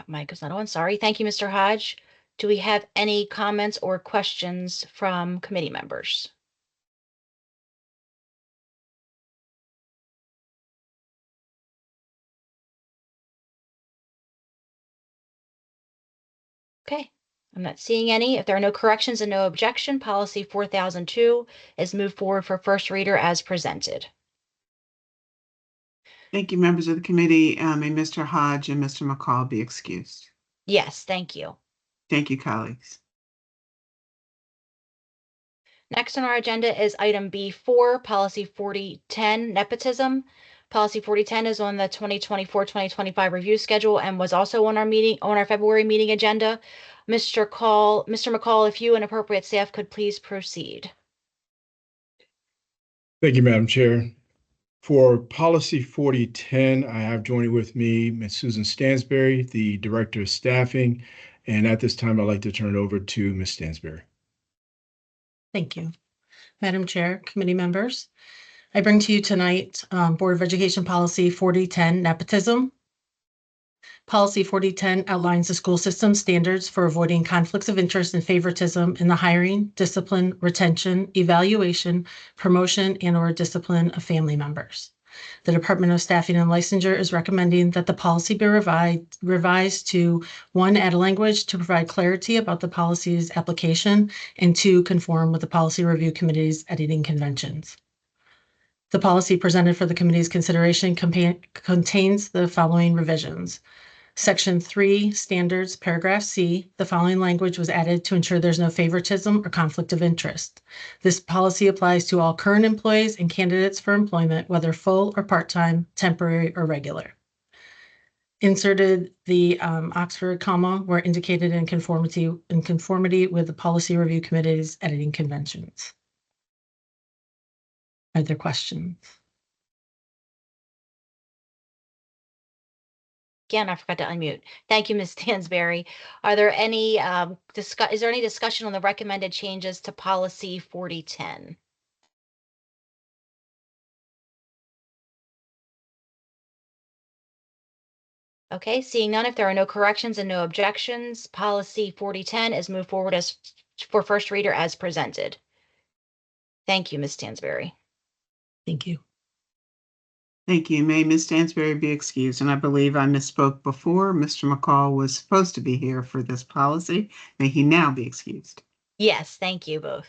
Mic is not on. Sorry. Thank you, Mr. Hodge. Do we have any comments or questions from committee members? Okay, I'm not seeing any. If there are no corrections and no objection, policy 4002 is moved forward for first reader as presented. Thank you, members of the committee. May Mr. Hodge and Mr. McCall be excused. Yes, thank you. Thank you, colleagues. Next on our agenda is item B4, policy 4010, nepotism. Policy 4010 is on the 2024-2025 review schedule and was also on our February meeting agenda. Mr. McCall, if you and appropriate staff could please proceed. Thank you, Madam Chair. For policy 4010, I have joining with me Ms. Susan Stansberry, the Director of Staffing. And at this time, I'd like to turn it over to Ms. Stansberry. Thank you. Madam Chair, committee members, I bring to you tonight Board of Education Policy 4010, nepotism. Policy 4010 outlines the school system standards for avoiding conflicts of interest and favoritism in the hiring, discipline, retention, evaluation, promotion, and/or discipline of family members. The Department of Staffing and Licensure is recommending that the policy be revised to, 1, add a language to provide clarity about the policy's application, and 2, conform with the Policy Review Committee's editing conventions. The policy presented for the committee's consideration contains the following revisions. Section 3, Standards, Paragraph C, the following language was added to ensure there's no favoritism or conflict of interest. This policy applies to all current employees and candidates for employment, whether full or part-time, temporary or regular. Inserted the Oxford comma where indicated in conformity with the Policy Review Committee's editing conventions. Are there questions? Again, I forgot to unmute. Thank you, Ms. Stansberry. Are there any is there any discussion on the recommended changes to policy 4010? Okay, seeing none, if there are no corrections and no objections, policy 4010 is moved forward as for first reader as presented. Thank you, Ms. Stansberry. Thank you. Thank you. May Ms. Stansberry be excused. And I believe I misspoke before. Mr. McCall was supposed to be here for this policy. May he now be excused. Yes, thank you both.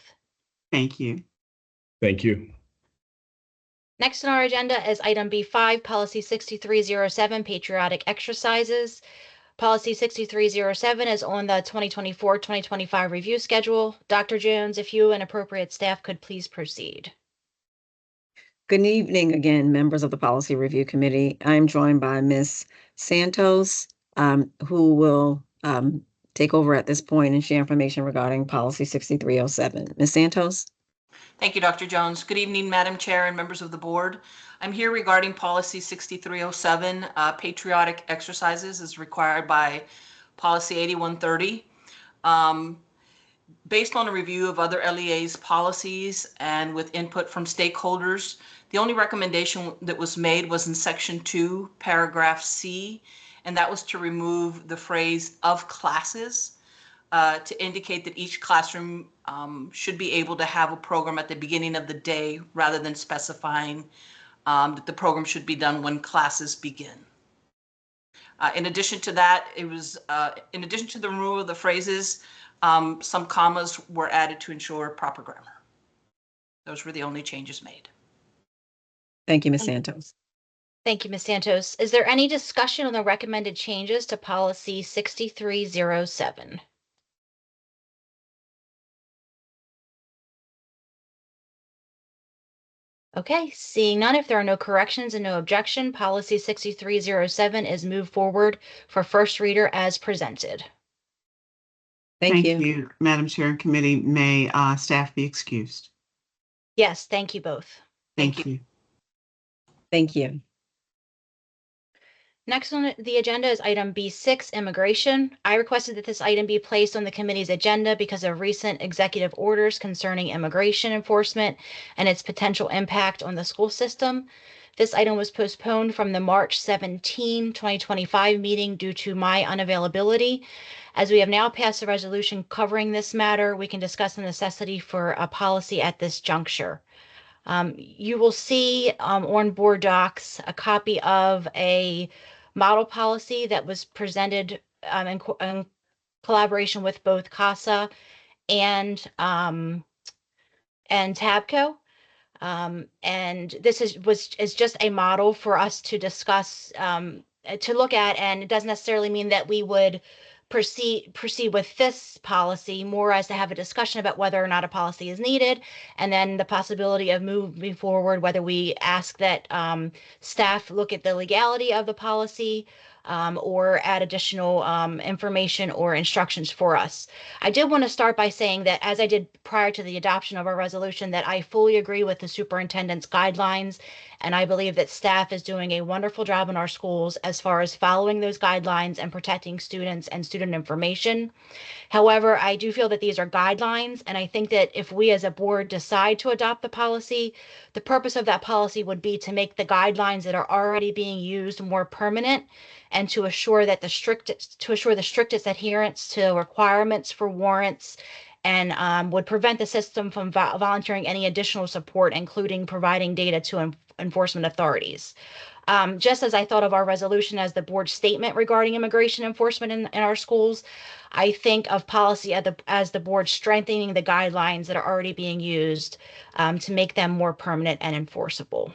Thank you. Thank you. Next on our agenda is item B5, policy 6307, patriotic exercises. Policy 6307 is on the 2024-2025 review schedule. Dr. Jones, if you and appropriate staff could please proceed. Good evening again, members of the Policy Review Committee. I'm joined by Ms. Santos, who will take over at this point and share information regarding Policy 6307. Ms. Santos? Thank you, Dr. Jones. Good evening, Madam Chair and members of the board. I'm here regarding Policy 6307, patriotic exercises as required by Policy 8130. Based on a review of other LEA's policies and with input from stakeholders, the only recommendation that was made was in Section 2, Paragraph C, and that was to remove the phrase "of classes" to indicate that each classroom should be able to have a program at the beginning of the day rather than specifying that the program should be done when classes begin. In addition to that, it was, in addition to the removal of the phrases, some commas were added to ensure proper grammar. Those were the only changes made. Thank you, Ms. Santos. Thank you, Ms. Santos. Is there any discussion on the recommended changes to policy 6307? Okay, seeing none, if there are no corrections and no objection, policy 6307 is moved forward for first reader as presented. Thank you. Madam Chair and Committee. May staff be excused. Yes, thank you both. Thank you. Thank you. Next on the agenda is item B6, immigration. I requested that this item be placed on the committee's agenda because of recent executive orders concerning immigration enforcement and its potential impact on the school system. This item was postponed from the March 17, 2025 meeting due to my unavailability. As we have now passed a resolution covering this matter, we can discuss the necessity for a policy at this juncture. You will see on board docs a copy of a model policy that was presented in collaboration with both CASA and TABCO. And this is just a model for us to discuss, to look at, and it doesn't necessarily mean that we would proceed with this policy, more as to have a discussion about whether or not a policy is needed, and then the possibility of moving forward, whether we ask that staff look at the legality of the policy, or add additional information or instructions for us. I did want to start by saying that, as I did prior to the adoption of our resolution, that I fully agree with the superintendent's guidelines, and I believe that staff is doing a wonderful job in our schools as far as following those guidelines and protecting students and student information. However, I do feel that these are guidelines, and I think that if we as a board decide to adopt the policy, the purpose of that policy would be to make the guidelines that are already being used more permanent and to assure that the strictest adherence to requirements for warrants, and would prevent the system from volunteering any additional support, including providing data to enforcement authorities. Just as I thought of our resolution as the board statement regarding immigration enforcement in our schools, I think of policy as the board strengthening the guidelines that are already being used to make them more permanent and enforceable.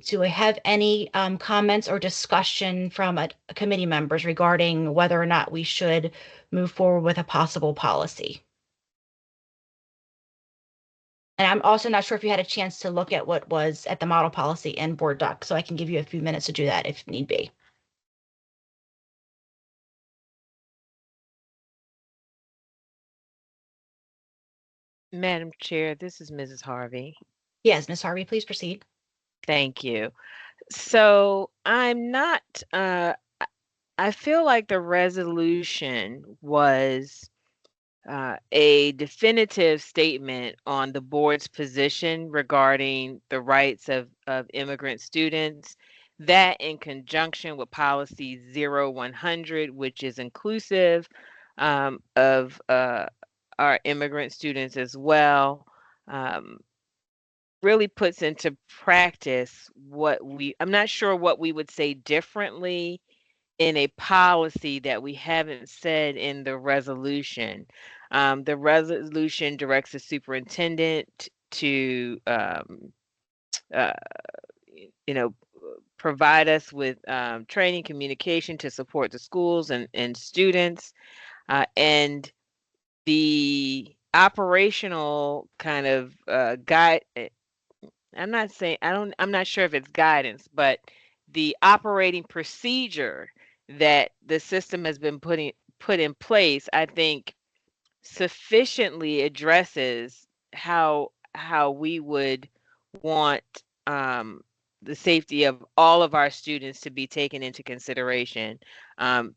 Do I have any comments or discussion from committee members regarding whether or not we should move forward with a possible policy? And I'm also not sure if you had a chance to look at what was at the model policy in board doc, so I can give you a few minutes to do that if need be. Madam Chair, this is Mrs. Harvey. Yes, Ms. Harvey, please proceed. Thank you. So I'm not, I feel like the resolution was a definitive statement on the board's position regarding the rights of immigrant students. That, in conjunction with policy 0100, which is inclusive of our immigrant students as well, really puts into practice I'm not sure what we would say differently in a policy that we haven't said in the resolution. The resolution directs the superintendent to, provide us with training, communication to support the schools and students, and the operational kind of guide. I'm not sure if it's guidance, but the operating procedure that the system has been put in place, I think sufficiently addresses how we would want the safety of all of our students to be taken into consideration,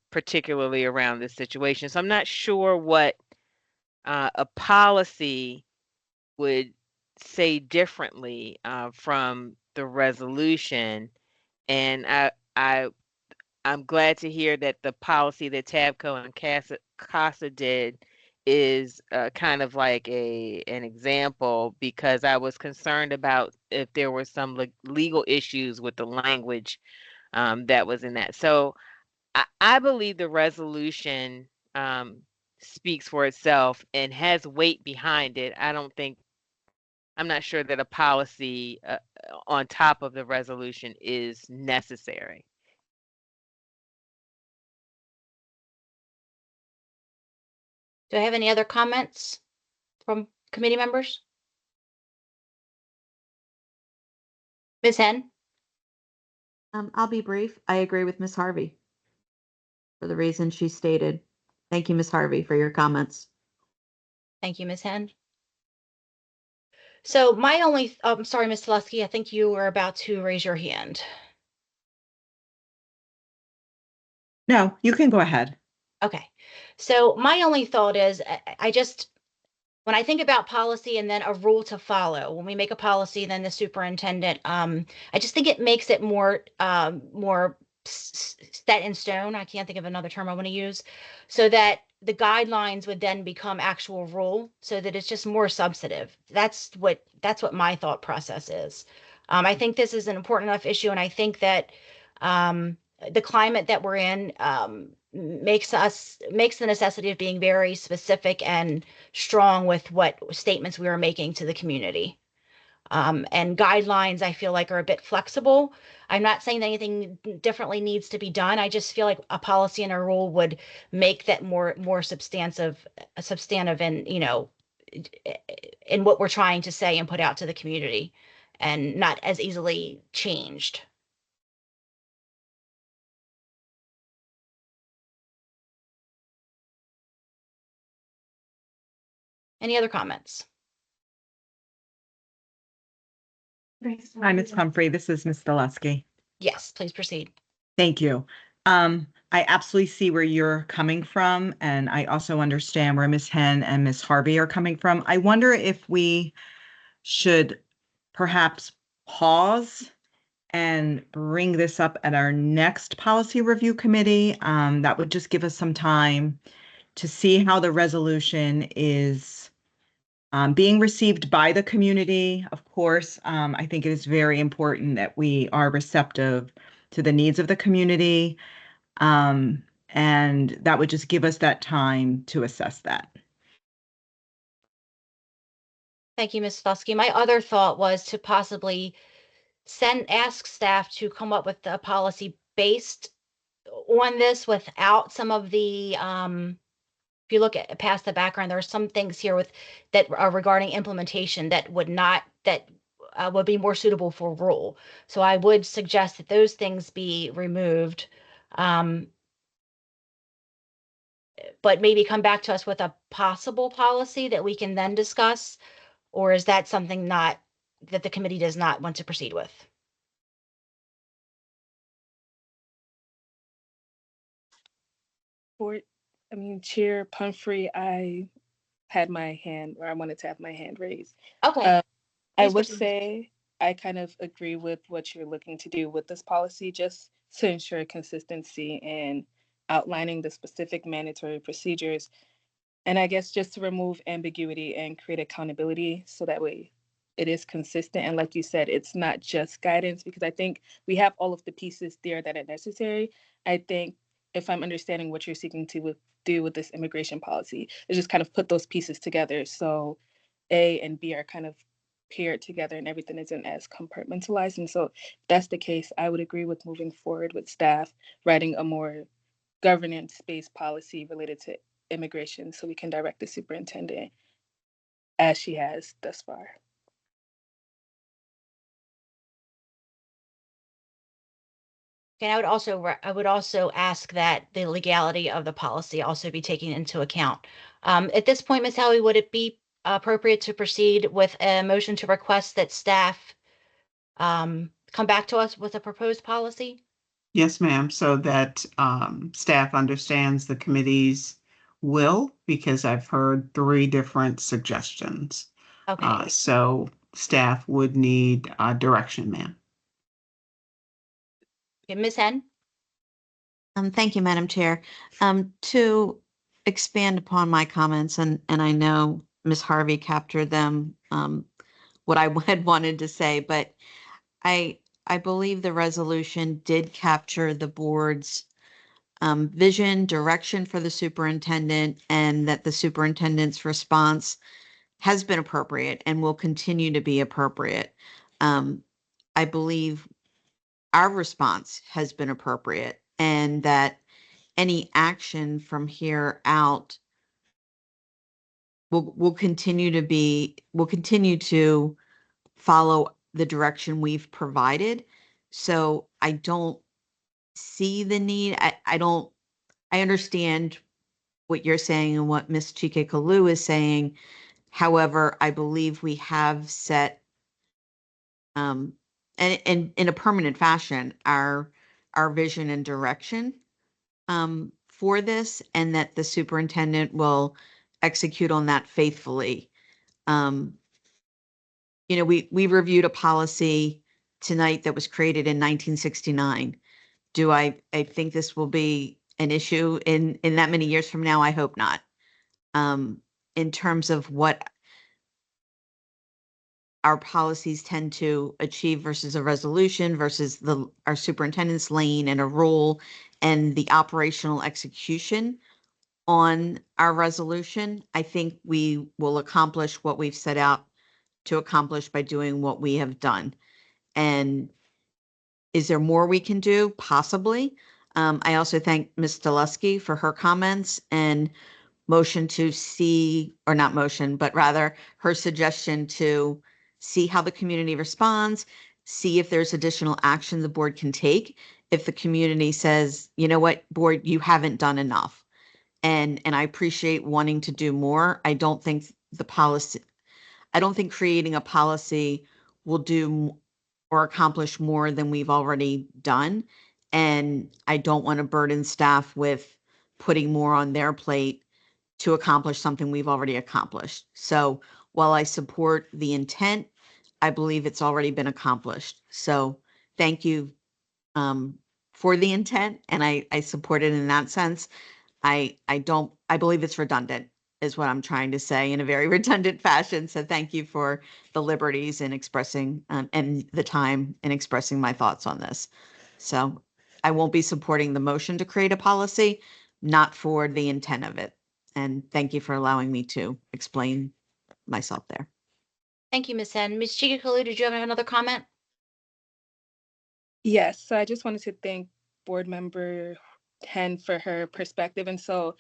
particularly around this situation. So I'm not sure what a policy would say differently from the resolution, and I'm glad to hear that the policy that Tabco and CASA did is kind of like an example, because I was concerned about if there were some legal issues with the language that was in that. So I believe the resolution speaks for itself and has weight behind it. I'm not sure that a policy on top of the resolution is necessary. Do I have any other comments from committee members? Ms. Henn? I'll be brief. I agree with Ms. Harvey for the reasons she stated. Thank you, Ms. Harvey, for your comments. Thank you, Ms. Henn. So my only, I'm sorry, Ms. Telesky, I think you were about to raise your hand. No, you can go ahead. Okay. So my only thought is when I think about policy and then a rule to follow, when we make a policy, then the superintendent, I just think it makes it more set in stone. I can't think of another term I want to use, so that the guidelines would then become actual rule, so that it's just more substantive. That's what my thought process is. I think this is an important enough issue, and I think that the climate that we're in makes the necessity of being very specific and strong with what statements we are making to the community. And guidelines, I feel like, are a bit flexible. I'm not saying that anything differently needs to be done. I just feel like a policy and a rule would make that more substantive and, in what we're trying to say and put out to the community, and not as easily changed. Any other comments? Hi, Ms. Pumphrey. This is Ms. Delusky. Yes, please proceed. Thank you. I absolutely see where you're coming from, and I also understand where Ms. Henn and Ms. Harvey are coming from. I wonder if we should perhaps pause and bring this up at our next policy review committee. That would just give us some time to see how the resolution is being received by the community. Of course, I think it is very important that we are receptive to the needs of the community. And that would just give us that time to assess that. Thank you, Ms. Fusky. My other thought was to possibly ask staff to come up with a policy based on this without some of the, if you look at past the background, there are some things here that are regarding implementation that would be more suitable for rule. So I would suggest that those things be removed. But maybe come back to us with a possible policy that we can then discuss, or is that something that the committee does not want to proceed with? Chair Pumphrey, I wanted to have my hand raised. Okay. I would say I kind of agree with what you're looking to do with this policy, just to ensure consistency and outlining the specific mandatory procedures. And I guess just to remove ambiguity and create accountability so that way it is consistent. And like you said, it's not just guidance, because I think we have all of the pieces there that are necessary. I think if I'm understanding what you're seeking to do with this immigration policy, is just kind of put those pieces together. So A and B are kind of paired together and everything isn't as compartmentalized. And so if that's the case, I would agree with moving forward with staff writing a more governance-based policy related to immigration so we can direct the superintendent as she has thus far. And I would also ask that the legality of the policy also be taken into account. At this point, Ms. Howie, would it be appropriate to proceed with a motion to request that staff come back to us with a proposed policy? Yes, ma'am, so that staff understands the committee's will, because I've heard 3 different suggestions. Okay. So staff would need direction, ma'am. Okay, Ms. Henn? Thank you, Madam Chair. To expand upon my comments, and I know Ms. Harvey captured them, what I had wanted to say, but I believe the resolution did capture the board's vision, direction for the superintendent, and that the superintendent's response has been appropriate and will continue to be appropriate. I believe our response has been appropriate, and that any action from here out will continue to follow the direction we've provided. So I don't see the need. I understand what you're saying and what Ms. Chike-Kalu is saying. However, I believe we have set and in a permanent fashion our vision and direction for this, and that the superintendent will execute on that faithfully. We reviewed a policy tonight that was created in 1969. Do I think this will be an issue in that many years from now? I hope not. In terms of what our policies tend to achieve versus a resolution versus our superintendent's lane and a rule, and the operational execution on our resolution, I think we will accomplish what we've set out to accomplish by doing what we have done. And is there more we can do? Possibly. I also thank Ms. Delusky for her comments and motion to see, or not motion, but rather her suggestion to see how the community responds, see if there's additional action the board can take. If the community says, you know what, board, you haven't done enough, And I appreciate wanting to do more. I don't think creating a policy will do or accomplish more than we've already done. And I don't want to burden staff with putting more on their plate to accomplish something we've already accomplished. So while I support the intent, I believe it's already been accomplished. So thank you for the intent, and I support it in that sense. I believe it's redundant is what I'm trying to say in a very redundant fashion. So thank you for the liberties in expressing and the time in expressing my thoughts on this. So I won't be supporting the motion to create a policy, not for the intent of it. And thank you for allowing me to explain myself there. Thank you, Ms. Hen. Ms. Chikakalu, did you have another comment? Yes, so I just wanted to thank Board Member Hen for her perspective. And so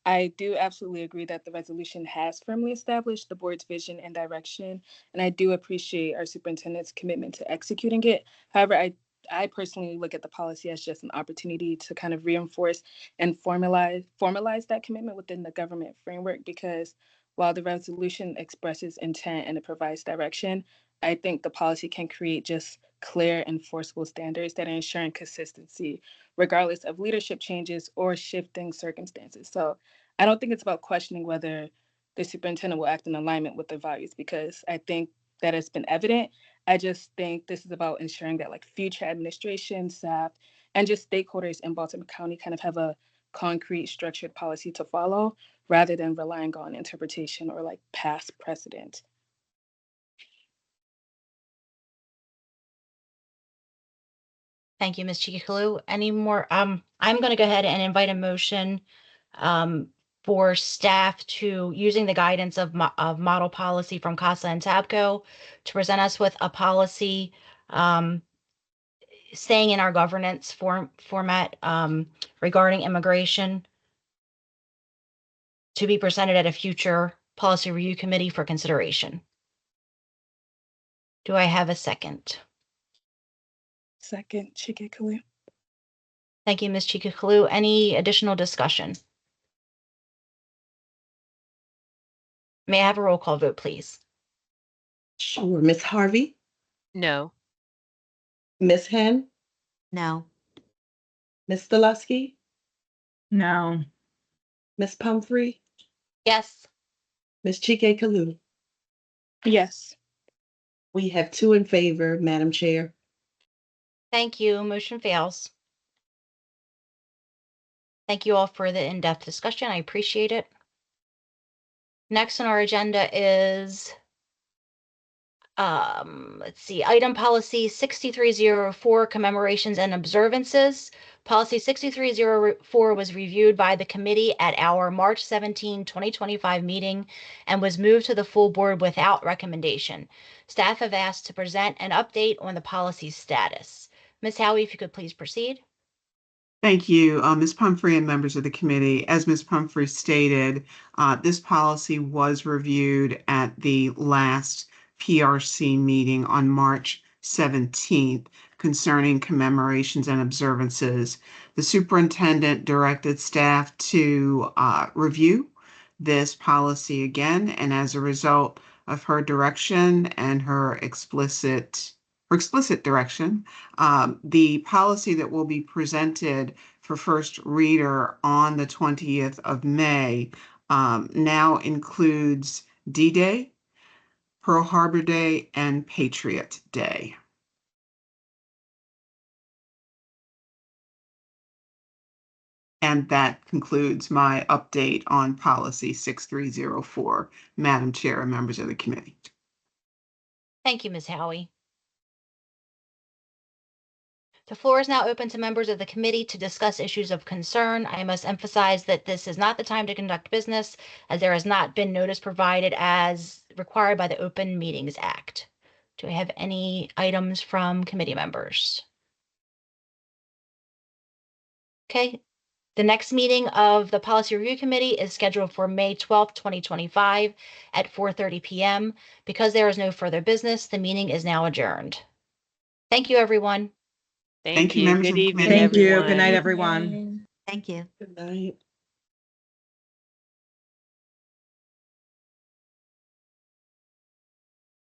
I do absolutely agree that the resolution has firmly established the board's vision and direction. And I do appreciate our superintendent's commitment to executing it. However, I personally look at the policy as just an opportunity to kind of reinforce and formalize that commitment within the government framework, because while the resolution expresses intent and it provides direction, I think the policy can create just clear, enforceable standards that are ensuring consistency, regardless of leadership changes or shifting circumstances. So I don't think it's about questioning whether the superintendent will act in alignment with their values, because I think that has been evident. I just think this is about ensuring that like future administration, staff, and just stakeholders in Baltimore County kind of have a concrete, structured policy to follow, rather than relying on interpretation or like past precedent. Thank you, Ms. Chikakalu. Any more? I'm going to go ahead and invite a motion for staff to, using the guidance of model policy from CASA and TABCO, to present us with a policy staying in our governance format regarding immigration to be presented at a future policy review committee for consideration. Do I have a second? Second, Chikakalu. Thank you, Ms. Chikakalu. Any additional discussion? May I have a roll call vote, please? Sure. Ms. Harvey? No. Ms. Hen? No. Ms. Delusky? No. Ms. Pumphrey? Yes. Ms. Chikakalu? Yes. We have 2 in favor, Madam Chair. Thank you. Motion fails. Thank you all for the in-depth discussion. I appreciate it. Next on our agenda is, let's see, item policy 6304, commemorations and observances. Policy 6304 was reviewed by the committee at our March 17, 2025 meeting and was moved to the full board without recommendation. Staff have asked to present an update on the policy's status. Ms. Howie, if you could please proceed. Thank you, Ms. Pumphrey and members of the committee. As Ms. Pumphrey stated, this policy was reviewed at the last PRC meeting on March 17th concerning commemorations and observances. The superintendent directed staff to review this policy again, and as a result of her direction and her explicit direction, the policy that will be presented for first reader on the 20th of May now includes D-Day, Pearl Harbor Day, and Patriot Day. And that concludes my update on policy 6304, Madam Chair and members of the committee. Thank you, Ms. Howie. The floor is now open to members of the committee to discuss issues of concern. I must emphasize that this is not the time to conduct business, as there has not been notice provided as required by the Open Meetings Act. Do I have any items from committee members? Okay. The next meeting of the Policy Review Committee is scheduled for May 12th, 2025 at 4:30 p.m. Because there is no further business, the meeting is now adjourned. Thank you, everyone. Thank you. members Good of the evening, committee. Thank you. everyone. Good night, everyone. Thank you. Good night.